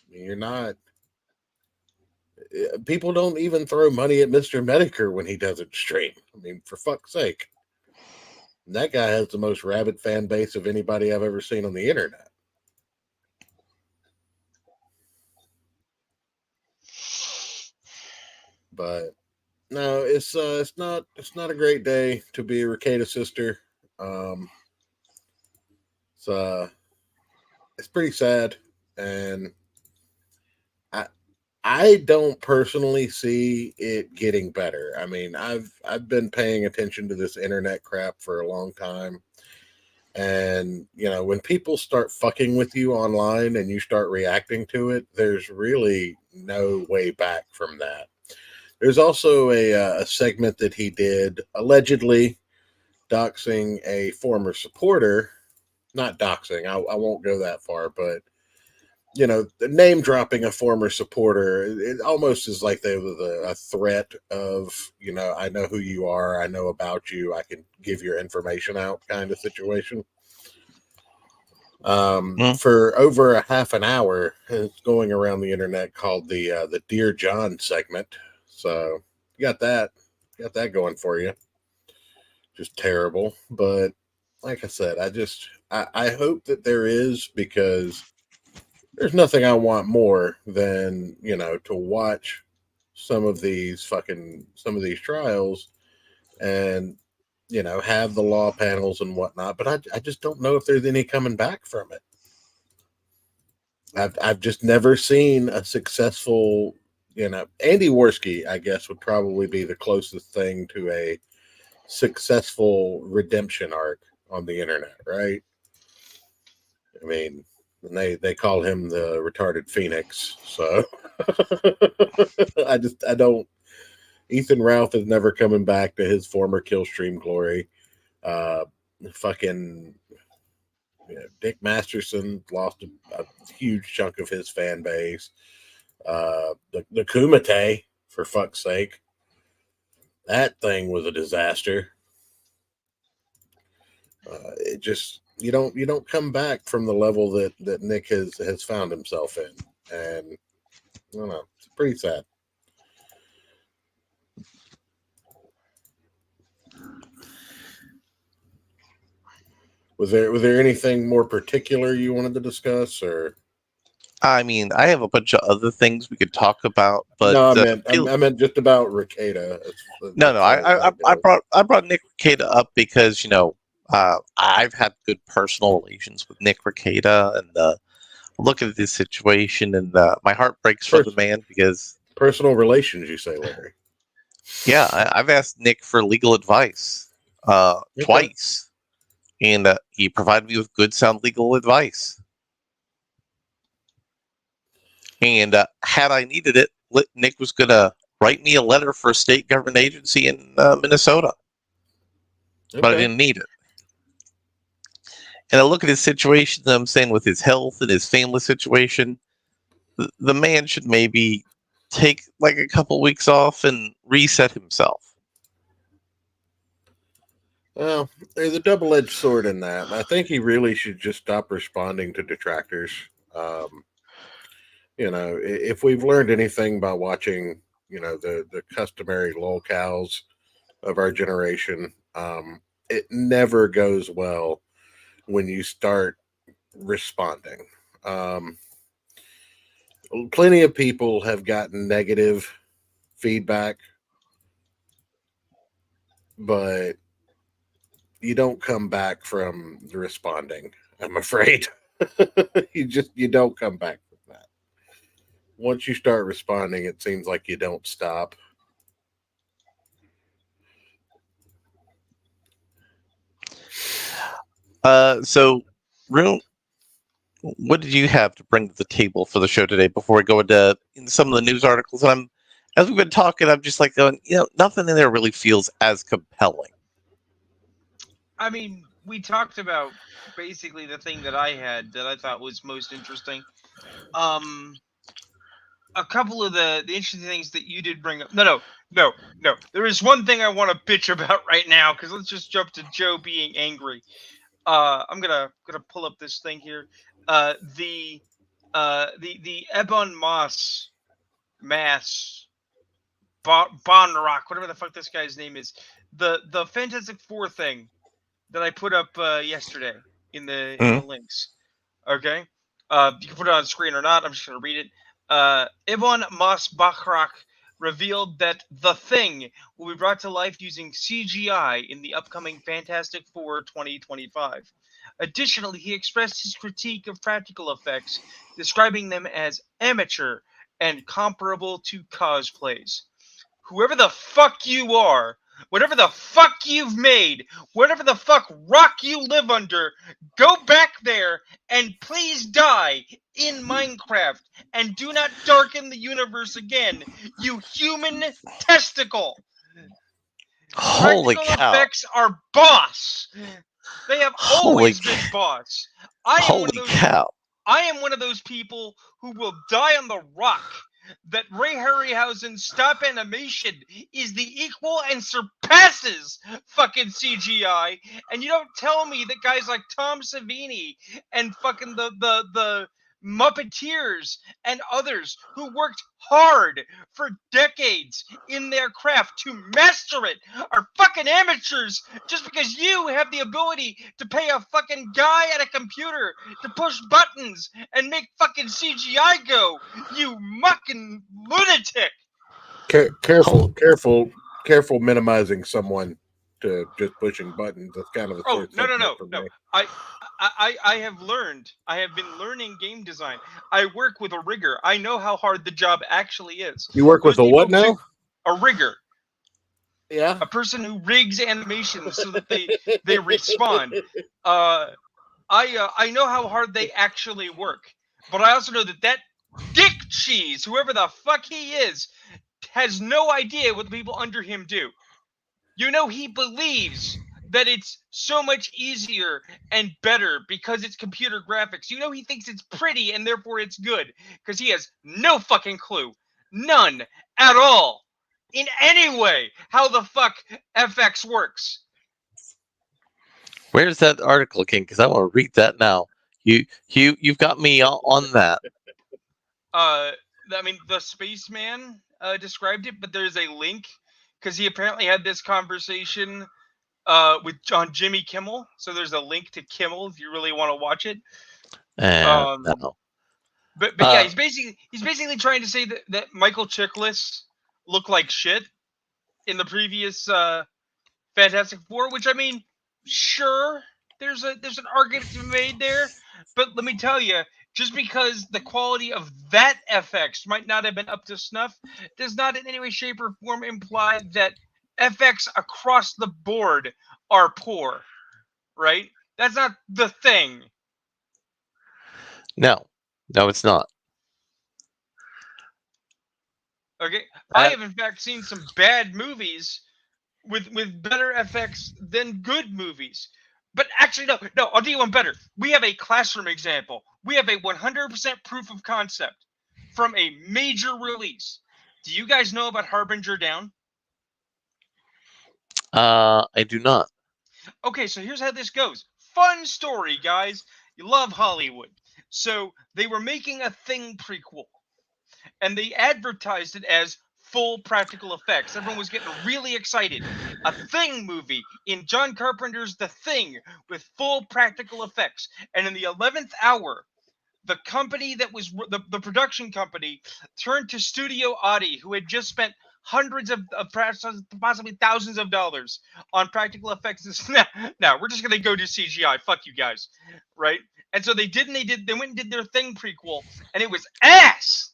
You're not. People don't even throw money at Mr. Medicare when he doesn't stream. I mean, for fuck's sake. That guy has the most rabid fan base of anybody I've ever seen on the internet. But no, it's not a great day to be a Rekieta sister. It's pretty sad, and I don't personally see it getting better. I mean, I've been paying attention to this internet crap for a long time. And, you know, when people start fucking with you online and you start reacting to it, there's really no way back from that. There's also a segment that he did allegedly doxing a former supporter. Not doxing, I won't go that far, but, you know, the name dropping a former supporter, it almost is like there was a threat of, you know, I know who you are, I know about you, I can give your information out kind of situation. For over a half an hour, it's going around the internet called the Dear John segment. So you got that going for you. Just terrible. But like I said, I hope that there is, because there's nothing I want more than, you know, to watch some of these trials and, you know, have the law panels and whatnot. But I just don't know if there's any coming back from it. I've just never seen a successful, you know, Andy Worski, I guess, would probably be the closest thing to a successful redemption arc on the internet, right? I mean, they call him the retarded Phoenix, so I don't. Ethan Ralph is never coming back to his former Killstream glory. Fucking Dick Masterson lost a huge chunk of his fan base. The Kumite, for fuck's sake, that thing was a disaster. It just you don't come back from the level that Nick has found himself in, and I don't know, it's pretty sad. Was there anything more particular you wanted to discuss, or? I mean, I have a bunch of other things we could talk about, but no, I meant just about Rekieta. I brought Nick Rekieta up because, you know, I've had good personal relations with Nick Rekieta, and look at this situation, and my heart breaks for the man, because personal relations, you say, Larry? Yeah, I've asked Nick for legal advice twice. And he provided me with good, sound legal advice. And had I needed it, Nick was going to write me a letter for a state government agency in Minnesota. Okay. But I didn't need it. And I look at his situation, I'm saying, with his health and his family situation, the man should maybe take like a couple weeks off and reset himself. Well, there's a double-edged sword in that. I think he really should just stop responding to detractors. You know, if we've learned anything by watching, you know, the customary lolcows of our generation, it never goes well when you start responding. Plenty of people have gotten negative feedback, but you don't come back from the responding, I'm afraid. you don't come back from that. Once you start responding, it seems like you don't stop. So, Rune, what did you have to bring to the table for the show today before we go into some of the news articles? As we've been talking, I'm just like going, nothing in there really feels as compelling. I mean, we talked about basically the thing that I had that I thought was most interesting. A couple of the interesting things that you did bring up. No. There is one thing I want to bitch about right now, because let's just jump to Joe being angry. I'm gonna pull up this thing here. The Ebon Bonrock, whatever the fuck this guy's name is. The Fantastic Four thing that I put up yesterday in the links. Okay. You can put it on screen or not. I'm just gonna read it. Ibn Bachrak revealed that The Thing will be brought to life using CGI in the upcoming Fantastic Four 2025. Additionally, he expressed his critique of practical effects, describing them as amateur and comparable to cosplays. Whoever the fuck you are, whatever the fuck you've made, whatever the fuck rock you live under, go back there and please die in Minecraft and do not darken the universe again, you human testicle. Holy Practical cow. effects are boss. They have always been boss. I am one of those people who will die on the rock that Ray Harryhausen's stop animation is the equal and surpasses fucking CGI, and you don't tell me that guys like Tom Savini and fucking the Muppeteers and others who worked hard for decades in their craft to master it are fucking amateurs just because you have the ability to pay a fucking guy at a computer to push buttons and make fucking CGI go, you mucking lunatic. Careful minimizing someone to just pushing buttons. That's kind of No. I have been learning game design. I work with a rigger. I know how hard the job actually is. You work with a what now? A rigger. Yeah. A person who rigs animations so that they respawn. I know how hard they actually work. But I also know that dick cheese, whoever the fuck he is, has no idea what the people under him do. He believes that it's so much easier and better because it's computer graphics. He thinks it's pretty and therefore it's good because he has no fucking clue. None at all. In any way, how the fuck FX works. Where's that article, King? Because I want to read that now. You've got me on that. I mean, the Spaceman described it, but there's a link because he apparently had this conversation with Jimmy Kimmel. So there's a link to Kimmel if you really want to watch it. No. But yeah, he's basically trying to say that Michael Chiklis looked like shit in the previous Fantastic Four, which I mean, sure, there's an argument to be made there, but let me tell you, just because the quality of that FX might not have been up to snuff, does not in any way, shape, or form imply that FX across the board are poor, right? That's not the thing. No, it's not. Okay, I have in fact seen some bad movies with better FX than good movies. But actually, no, I'll do you one better. We have a classroom example. We have a 100% proof of concept from a major release. Do you guys know about Harbinger Down? I do not. Okay, so here's how this goes. Fun story, guys. You love Hollywood. So they were making a Thing prequel, and they advertised it as full practical effects. Everyone was getting really excited. A Thing movie in John Carpenter's The Thing with full practical effects. And in the 11th hour, the company that was the production company turned to Studio Audi, who had just spent hundreds of possibly thousands of dollars on practical effects. Now we're just gonna go do CGI. Fuck you guys, right? And so they went and did their Thing prequel, and it was ass.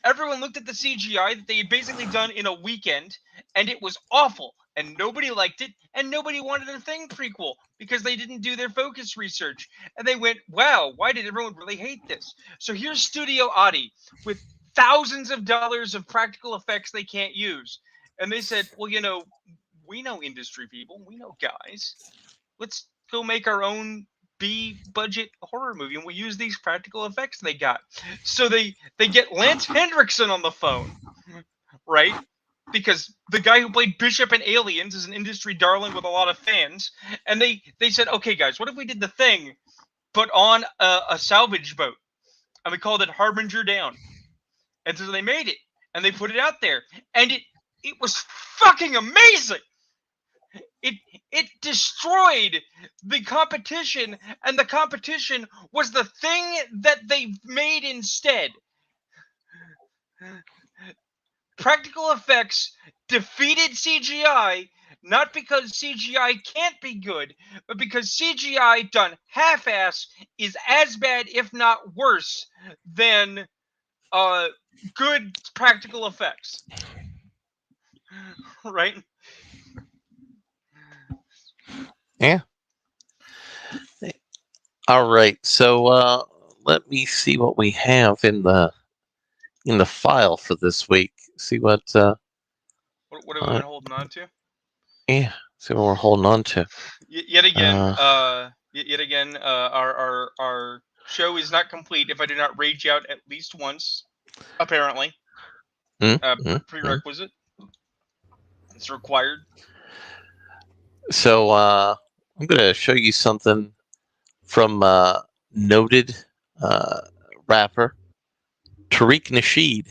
Everyone looked at the CGI that they had basically done in a weekend, and it was awful. and nobody liked it, and nobody wanted a Thing prequel because they didn't do their focus research. And they went, wow, why did everyone really hate this? So here's Studio Adi with thousands of dollars of practical effects they can't use. And they said, well, we know industry people, we know guys. Let's go make our own B-budget horror movie, and we use these practical effects they got. So they get Lance Hendrickson on the phone, right? Because the guy who played Bishop in Aliens is an industry darling with a lot of fans. And they said, okay, guys, what if we did The Thing, but on a salvage boat? And we called it Harbinger Down. And so they made it, and they put it out there. And it was fucking amazing! It destroyed the competition, and the competition was the thing that they made instead. Practical effects defeated CGI, not because CGI can't be good, but because CGI done half-ass is as bad, if not worse, than good practical effects. Right? Yeah. All right. So let me see what we have in the file for this week. See what What have we been holding on to? Yeah. See what we're holding on to. Yet again, our show is not complete if I do not rage out at least once. Apparently, prerequisite. It's required. So I'm going to show you something from noted rapper Tariq Nasheed.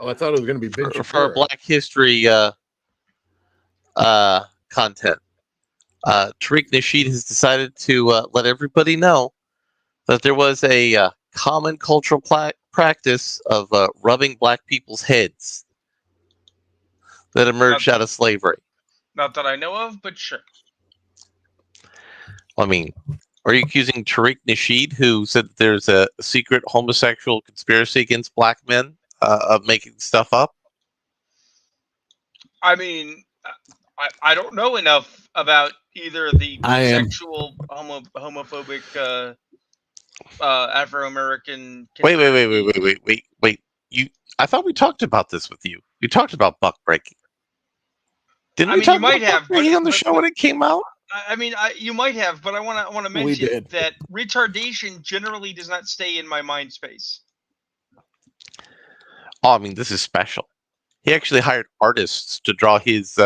Oh, I thought it was going to be Ben for Shapiro. Black History content. Tariq Nasheed has decided to let everybody know that there was a common cultural practice of rubbing black people's heads that emerged out of slavery. Not that I know of, but sure. I mean, are you accusing Tariq Nasheed, who said that there's a secret homosexual conspiracy against black men, of making stuff up? I mean, I don't know enough about either the sexual homophobic Afro-American. Wait. I thought we talked about this with you. We talked about buck breaking. Didn't we talk about buck breaking on the show when it came out? I mean, you might have, but I want to mention that retardation generally does not stay in my mind space. Oh, I mean, this is special. He actually hired artists to draw his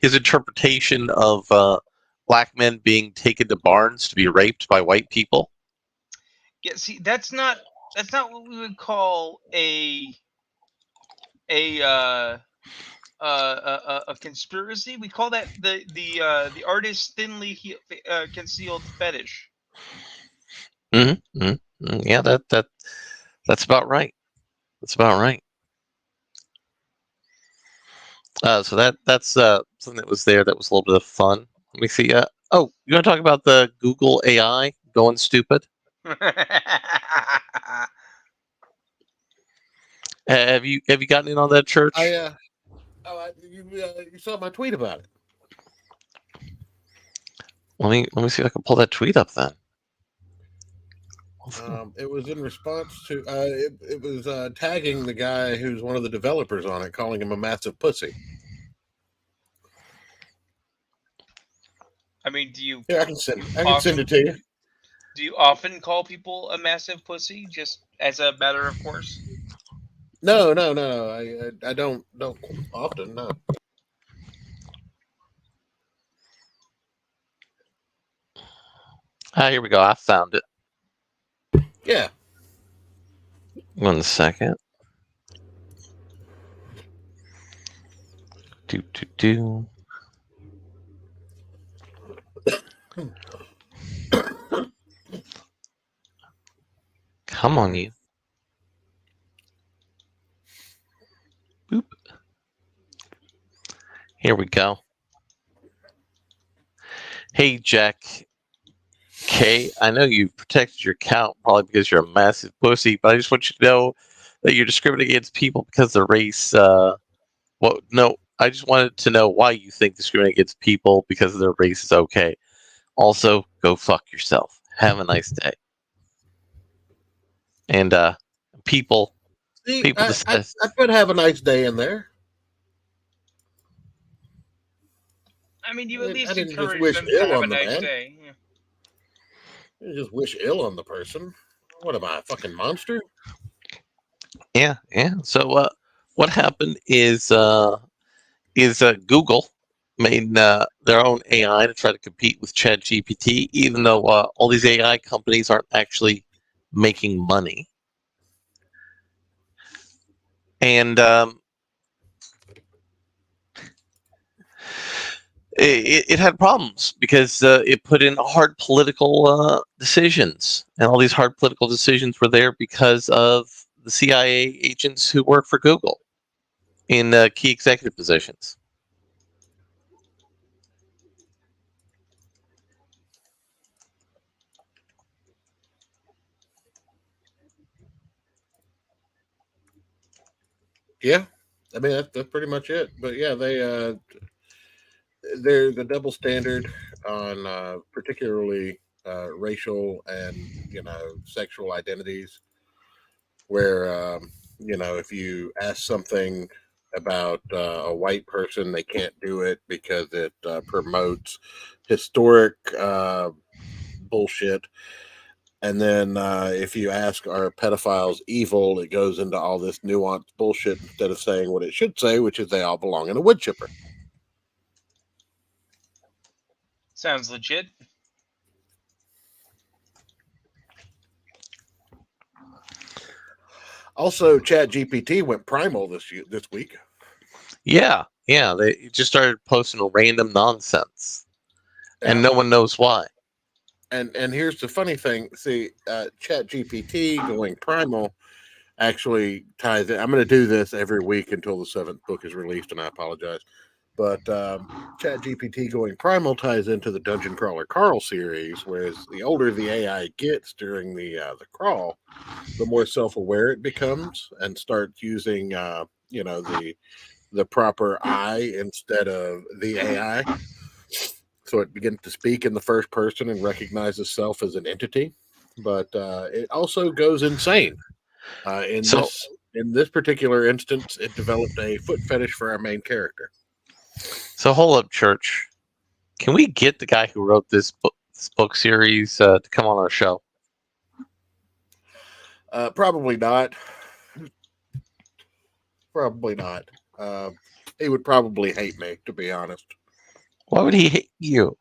interpretation of black men being taken to barns to be raped by white people. Yeah, see, that's not what we would call a conspiracy. We call that the artist's thinly concealed fetish. Yeah, that's about right. That's about right. So that's something that was there that was a little bit of fun. Let me see. You want to talk about the Google AI going stupid? Have you gotten in on that, Church? You saw my tweet about it. Let me see if I can pull that tweet up then. It was in response to it was tagging the guy who's one of the developers on it, calling him a massive pussy. I mean, do you? Yeah, I can send it to you. Do you often call people a massive pussy, just as a matter of course? No. I don't often. No. Here we go. I found it. Yeah. 1 second. Do. Come on, you. Boop. Here we go. Hey, Jack K, I know you've protected your account probably because you're a massive pussy, but I just want you to know that you're discriminating against people because of their race. Well, no, I just wanted to know why you think discriminating against people because of their race is okay. Also, go fuck yourself. Have a nice day. And people See, people I just could have a nice day in there. I mean, you at I least didn't just encourage wish them to ill have a on the nice man. day. Yeah. You just wish ill on the person. What am I, a fucking monster? yeah. So what happened is Google made their own AI to try to compete with ChatGPT, even though all these AI companies aren't actually making money. And it had problems because it put in hard political decisions, and all these hard political decisions were there because of the CIA agents who work for Google in key executive positions. Yeah, I mean that's pretty much it. But yeah, they're the double standard on particularly racial and sexual identities. Where if you ask something about a white person, they can't do it because it promotes historic bullshit. And then if you ask, are pedophiles evil, it goes into all this nuanced bullshit instead of saying what it should say, which is they all belong in a wood chipper. Sounds legit. Also, ChatGPT went primal this week. Yeah, they just started posting random nonsense, and Yeah. no one knows why. And here's the funny thing. See, ChatGPT going primal actually ties in. I'm going to do this every week until the 7th book is released, and I apologize. But ChatGPT going primal ties into the Dungeon Crawler Carl series, whereas the older the AI gets during the crawl, the more self-aware it becomes and starts using the proper I instead of the AI. So it begins to speak in the first person and recognizes self as an entity, but it also goes insane. In this particular instance, it developed a foot fetish for our main character. So hold up, Church. Can we get the guy who wrote this book series to come on our show? Probably not. Probably not. He would probably hate me, to be honest. Why would he hate you?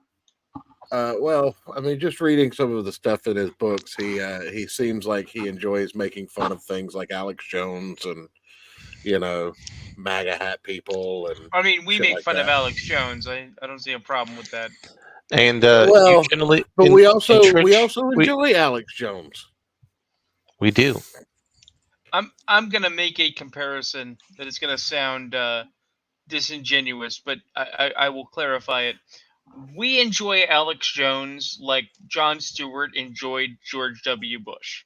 Well, I mean, just reading some of the stuff in his books, he seems like he enjoys making fun of things like Alex Jones and MAGA hat people. And I mean, we make like fun of that. Alex Jones. I don't see a problem with that. And well, you generally, but we also Church, enjoy Alex Jones. We do. I'm gonna make a comparison that is gonna sound disingenuous, but I will clarify it. We enjoy Alex Jones like Jon Stewart enjoyed George W. Bush.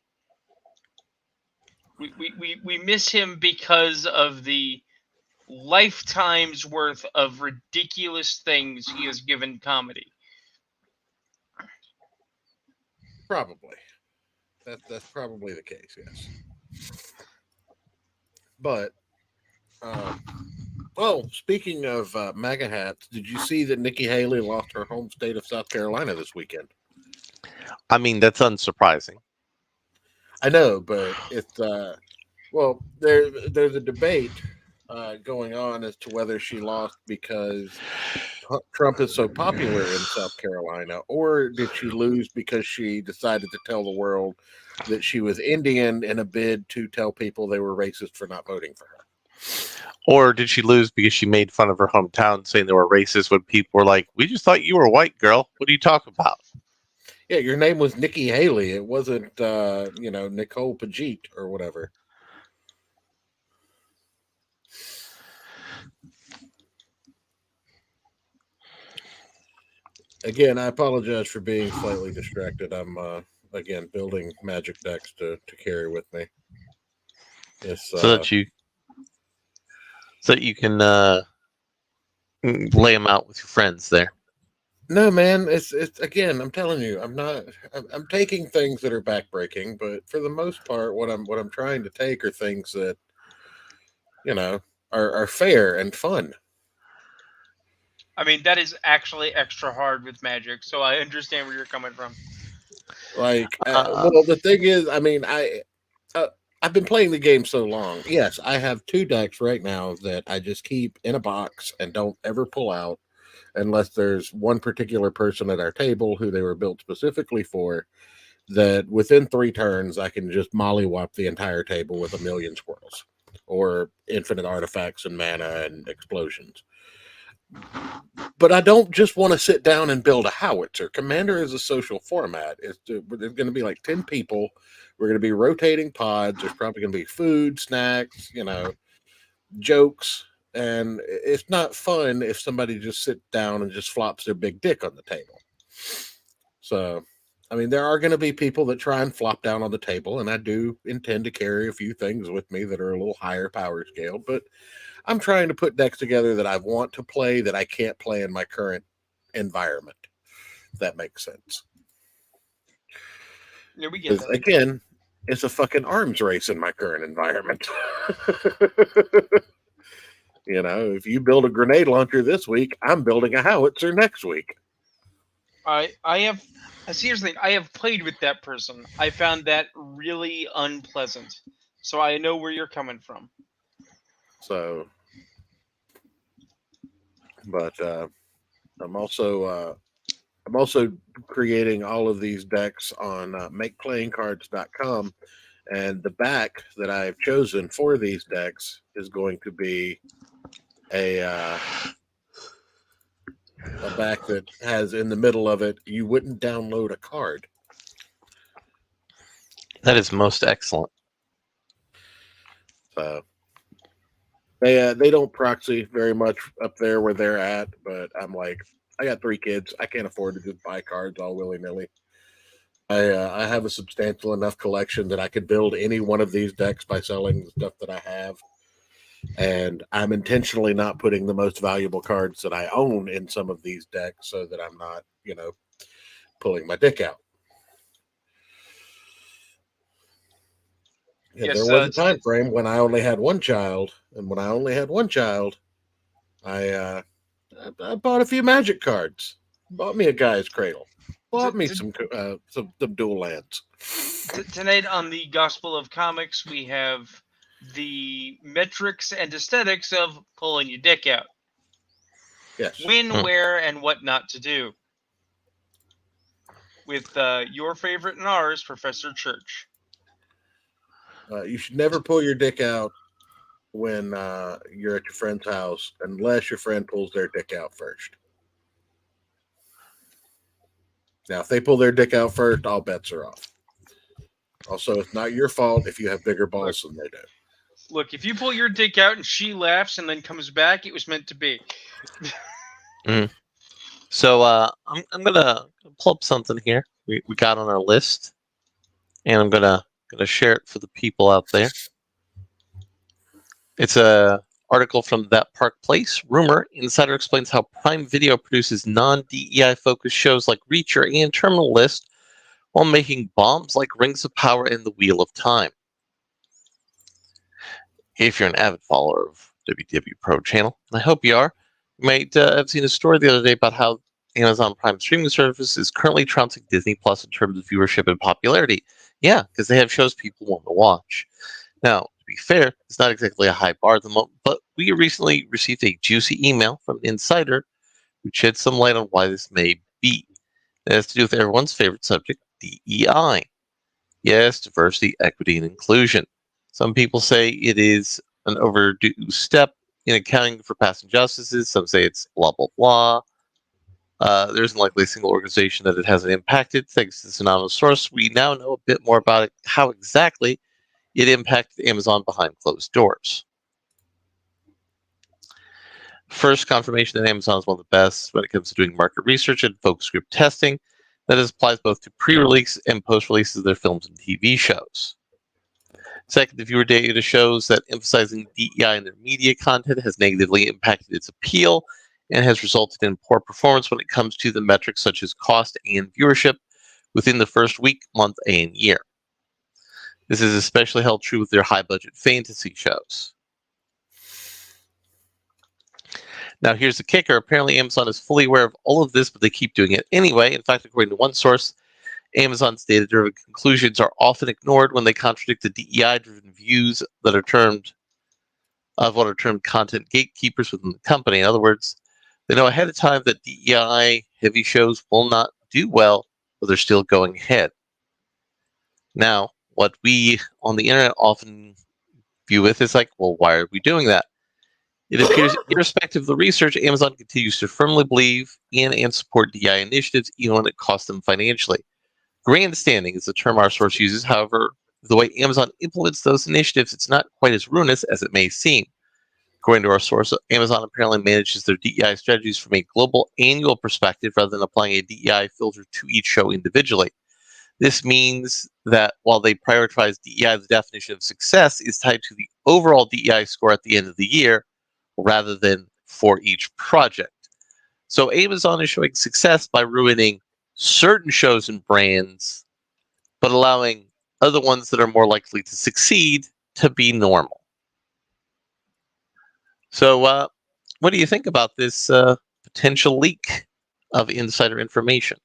We miss him because of the lifetime's worth of ridiculous things he has given comedy. Probably. That's probably the case, yes. But, speaking of MAGA hats, did you see that Nikki Haley lost her home state of South Carolina this weekend? I mean, that's unsurprising. I know, but it's there's a debate going on as to whether she lost because Trump is so popular in South Carolina, or did she lose because she decided to tell the world that she was Indian in a bid to tell people they were racist for not voting for her? Or did she lose because she made fun of her hometown, saying they were racist when people were like, "We just thought you were white, girl. What are you talking about?" Yeah, your name was Nikki Haley. It wasn't, Nicole Paget or whatever. Again, I apologize for being slightly distracted. I'm again building magic decks to carry with me. It's, so that you can lay them out with your friends there. no, man, it's again. I'm telling you, I'm taking things that are backbreaking, but for the most part, what I'm trying to take are things that are fair and fun. I mean, that is actually extra hard with Magic, so I understand where you're coming from. Like, well, the thing is, I mean, I've been playing the game so long. Yes, I have 2 decks right now that I just keep in a box and don't ever pull out unless there's one particular person at our table who they were built specifically for, that within 3 turns I can just mollywop the entire table with a million squirrels or infinite artifacts and mana and explosions. But I don't just want to sit down and build a howitzer. Commander is a social format. There's going to be like 10 people. We're going to be rotating pods. There's probably going to be food, snacks, jokes. And it's not fun if somebody just sits down and just flops their big dick on the table. So, I mean, there are going to be people that try and flop down on the table. And I do intend to carry a few things with me that are a little higher power scale. But I'm trying to put decks together that I want to play that I can't play in my current environment. If that makes sense. Yeah, we get that. Again, it's a fucking arms race in my current environment. If you build a grenade launcher this week, I'm building a howitzer next week. I have seriously, I have played with that person. I found that really unpleasant. So I know where you're coming from. So, but I'm also creating all of these decks on makeplayingcards.com, and the back that I've chosen for these decks is going to be a back that has in the middle of it, you wouldn't download a card. That is most excellent. So they don't proxy very much up there where they're at, but I'm like, I got 3 kids. I can't afford to just buy cards all willy-nilly. I have a substantial enough collection that I could build any one of these decks by selling the stuff that I have. And I'm intentionally not putting the most valuable cards that I own in some of these decks so that I'm not, pulling my dick out. Yeah, Yes, there was a time frame when I only had 1 child, and when I only had 1 child, I bought a few Magic cards, bought me a Guy's Cradle, bought me some dual lands. Tonight on the Gospel of Comics, we have the metrics and aesthetics of pulling your dick out. Yes. When, where, and what not to do. With your favorite and ours, Professor Church. You should never pull your dick out when you're at your friend's house unless your friend pulls their dick out first. Now, if they pull their dick out first, all bets are off. Also, it's not your fault if you have bigger balls than they do. Look, if you pull your dick out and she laughs and then comes back, it was meant to be. So I'm gonna pull up something here we got on our list, and I'm gonna share it for the people out there. It's a article from That Park Place. Rumor: Insider explains how Prime Video produces non-DEI focused shows like Reacher and Terminal List while making bombs like Rings of Power and The Wheel of Time. If you're an avid follower of WDW Pro Channel, and I hope you are, you might have seen a story the other day about how Amazon Prime streaming service is currently trouncing Disney Plus in terms of viewership and popularity. Yeah, because they have shows people want to watch. Now, to be fair, it's not exactly a high bar at the moment, but we recently received a juicy email from an insider who shed some light on why this may be. It has to do with everyone's favorite subject, DEI. Yes, diversity, equity, and inclusion. Some people say it is an overdue step in accounting for past injustices. Some say it's blah, blah, blah. There isn't likely a single organization that it hasn't impacted. Thanks to this anonymous source, we now know a bit more about it, how exactly it impacted Amazon behind closed doors. First, confirmation that Amazon is one of the best when it comes to doing market research and focus group testing. That applies both to pre-release and post-releases of their films and TV shows. Second, the viewer data shows that emphasizing DEI in their media content has negatively impacted its appeal and has resulted in poor performance when it comes to the metrics such as cost and viewership within the first week, month, and year. This is especially held true with their high-budget fantasy shows. Now, here's the kicker. Apparently, Amazon is fully aware of all of this, but they keep doing it anyway. In fact, according to one source, Amazon's data-driven conclusions are often ignored when they contradict the DEI-driven views that are termed content gatekeepers within the company. In other words, they know ahead of time that DEI-heavy shows will not do well, but they're still going ahead. Now, what we on the internet often view with is like, well, why are we doing that? It appears, irrespective of the research, Amazon continues to firmly believe in and support DEI initiatives, even when it costs them financially. Grandstanding is the term our source uses. However, the way Amazon implements those initiatives, it's not quite as ruinous as it may seem. According to our source, Amazon apparently manages their DEI strategies from a global annual perspective rather than applying a DEI filter to each show individually. This means that while they prioritize DEI, the definition of success is tied to the overall DEI score at the end of the year rather than for each project. So Amazon is showing success by ruining certain shows and brands, but allowing other ones that are more likely to succeed to be normal. So what do you think about this potential leak of insider information?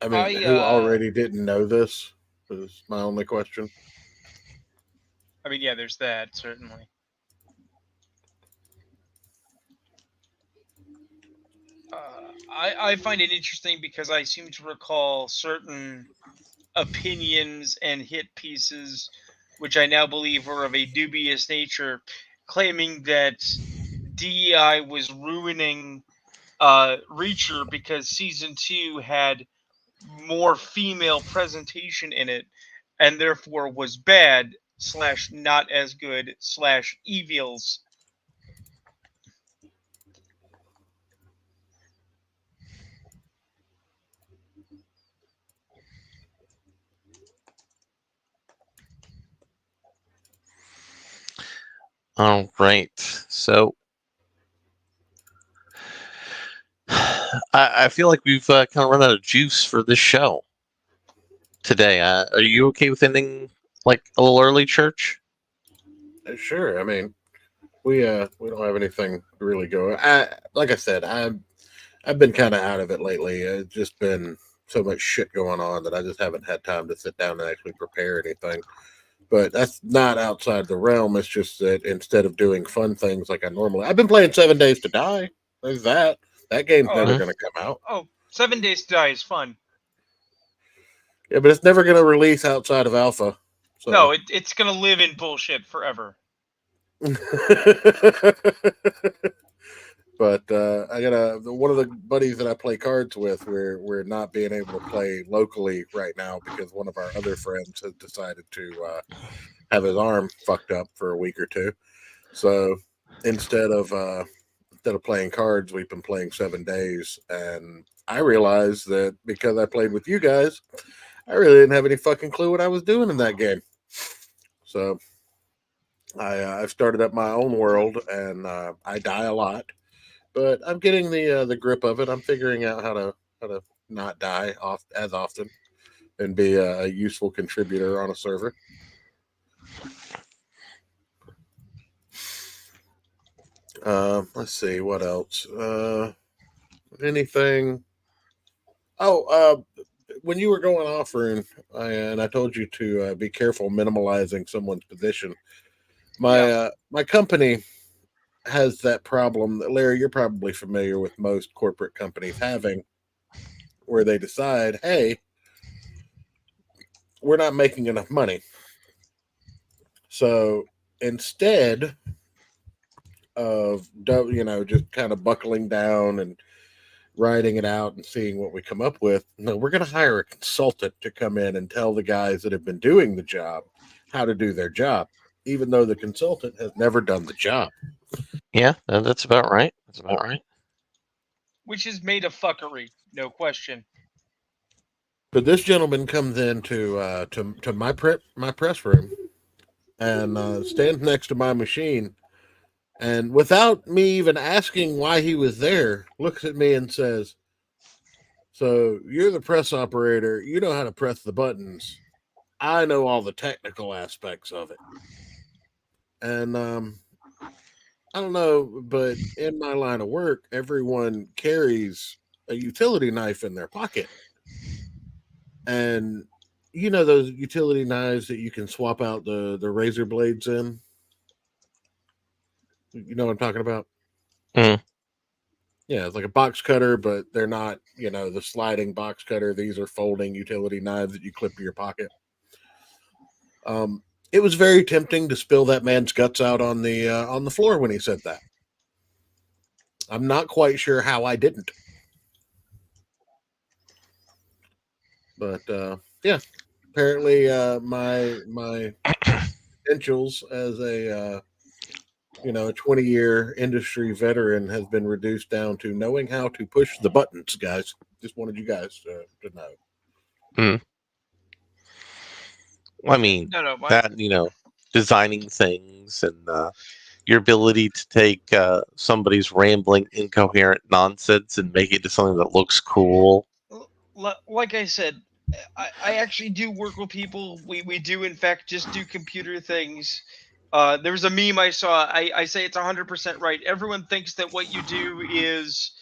I mean, who already didn't know this is my only question. I mean, yeah, there's that, certainly. I find it interesting because I seem to recall certain opinions and hit pieces, which I now believe were of a dubious nature, claiming that DEI was ruining Reacher because season 2 had more female presentation in it, and therefore was bad / not as good / evils. All right. So I feel like we've kind of run out of juice for this show today. Are you okay with ending like a little early, Church? Sure. I mean, we don't have anything really going. Like I said, I've been kind of out of it lately. It's just been so much shit going on that I just haven't had time to sit down and actually prepare anything. But that's not outside the realm. It's just that instead of doing fun things like I normally, I've been playing 7 Days to Die. There's that. That game's never going to come out. Oh, 7 Days to Die is fun. Yeah, but it's never going to release outside of alpha. So. No, it's going to live in bullshit forever. But I got one of the buddies that I play cards with. We're not being able to play locally right now because one of our other friends has decided to have his arm fucked up for a week or two. So instead of playing cards, we've been playing 7 Days, and I realized that because I played with you guys, I really didn't have any fucking clue what I was doing in that game. So I've started up my own world, and I die a lot. But I'm getting the grip of it. I'm figuring out how to not die as often and be a useful contributor on a server. Let's see what else. Anything? When you were going off, Rune, and I told you to be careful minimalizing someone's position. My company has that problem that, Larry, you're probably familiar with most corporate companies having, where they decide, hey, we're not making enough money. So instead of, just kind of buckling down and writing it out and seeing what we come up with, no, we're going to hire a consultant to come in and tell the guys that have been doing the job how to do their job, even though the consultant has never done the job. Yeah, that's about right. That's about right. Which is made of fuckery, no question. But this gentleman comes in to my press room and stands next to my machine, and without me even asking why he was there, looks at me and says, "So you're the press operator. You know how to press the buttons. I know all the technical aspects of it." And I don't know, but in my line of work, everyone carries a utility knife in their pocket. And you know those utility knives that you can swap out the razor blades in? You know what I'm talking about? Mhm. Yeah, it's like a box cutter, but they're not, the sliding box cutter. These are folding utility knives that you clip to your pocket. It was very tempting to spill that man's guts out on the floor when he said that. I'm not quite sure how I didn't. But yeah, apparently my credentials as a 20-year industry veteran has been reduced down to knowing how to push the buttons, guys. Just wanted you guys to know. I mean, No, that, designing things and your ability to take somebody's rambling, incoherent nonsense and make it into something that looks cool. like I said, I actually do work with people. We do in fact just do computer things. There was a meme I saw. I say it's 100% right. Everyone thinks that what you do is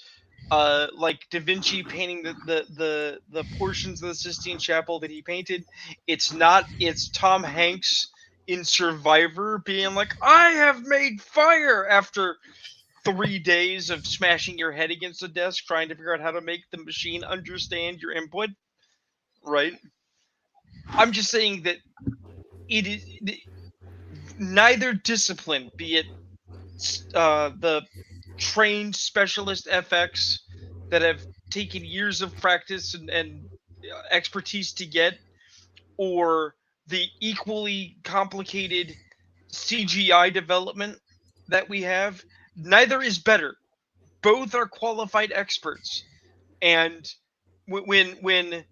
like Da Vinci painting the portions of the Sistine Chapel that he painted. It's not. It's Tom Hanks in Survivor being like, I have made fire after 3 days of smashing your head against the desk trying to figure out how to make the machine understand your input, right? I'm just saying that it is neither discipline, be it the trained specialist FX that have taken years of practice and expertise to get, or the equally complicated CGI development that we have, neither is better. Both are qualified experts. And when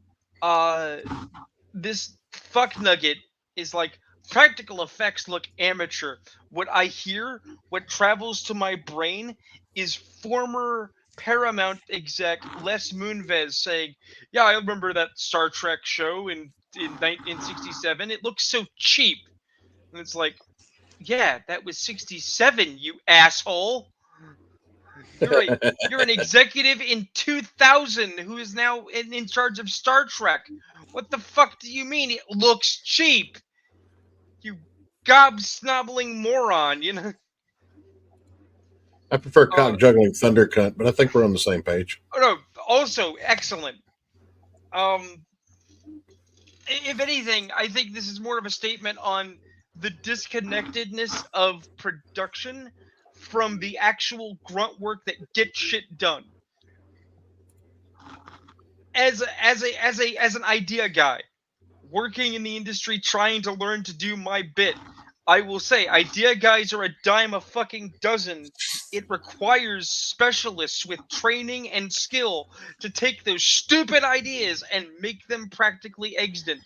this fuck nugget is like, practical effects look amateur, what I hear, what travels to my brain, is former Paramount exec Les Moonves saying, yeah, I remember that Star Trek show in 1967. It looks so cheap. And it's like, yeah, that was 67, you asshole. You're an executive in 2000 who is now in charge of Star Trek. What the fuck do you mean it looks cheap? You gobsnobbling moron, you know? I prefer cock juggling thunder cunt, but I think we're on the same page. Oh no, also excellent. If anything, I think this is more of a statement on the disconnectedness of production from the actual grunt work that gets shit done. As an idea guy working in the industry trying to learn to do my bit, I will say idea guys are a dime a fucking dozen. It requires specialists with training and skill to take those stupid ideas and make them practically extant.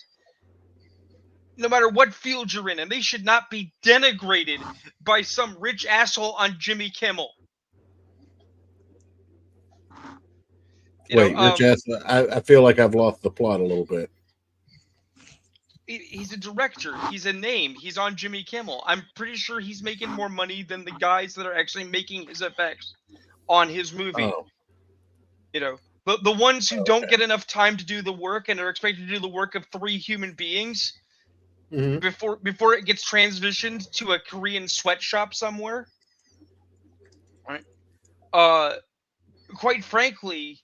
No matter what field you're in, and they should not be denigrated by some rich asshole on Jimmy Kimmel. Rich ass. I feel like I've lost the plot a little bit. He's a director. He's a name. He's on Jimmy Kimmel. I'm pretty sure he's making more money than the guys that are actually making his effects on his movie. Oh. The ones who don't get enough time to do the work and are expected to do the work of 3 human beings before it gets transitioned to a Korean sweatshop somewhere. Right. Quite frankly,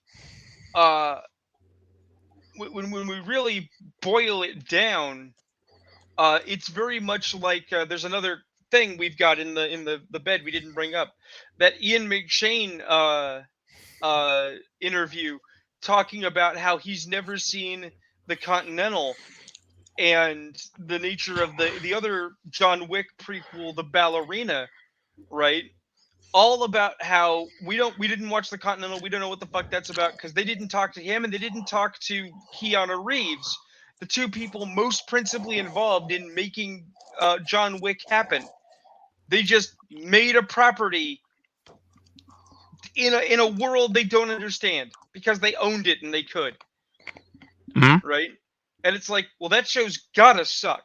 when we really boil it down, it's very much like there's another thing we've got in the bed we didn't bring up, that Ian McShane interview talking about how he's never seen The Continental and the nature of the other John Wick prequel, The Ballerina, right? all about how we didn't watch the Continental. We don't know what the fuck that's about because they didn't talk to him and they didn't talk to Keanu Reeves, the two people most principally involved in making John Wick happen. They just made a property in a world they don't understand because they owned it and they could. Right? And it's like, well, that show's gotta suck.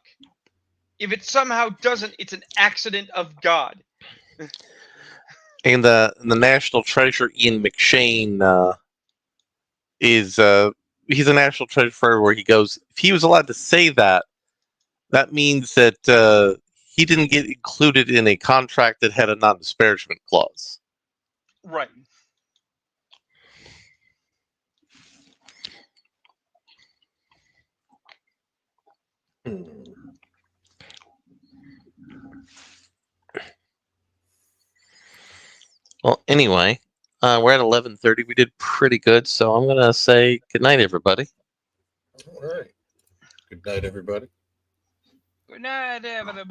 If it somehow doesn't, it's an accident of God. And the national treasure, Ian McShane, is he's a national treasure for everywhere he goes. If he was allowed to say that, that means that he didn't get included in a contract that had a non-disparagement clause. Right. Well, anyway, we're at 11:30. We did pretty good, so I'm gonna say good night, everybody. All right. Good night, everybody. Good night, everybody.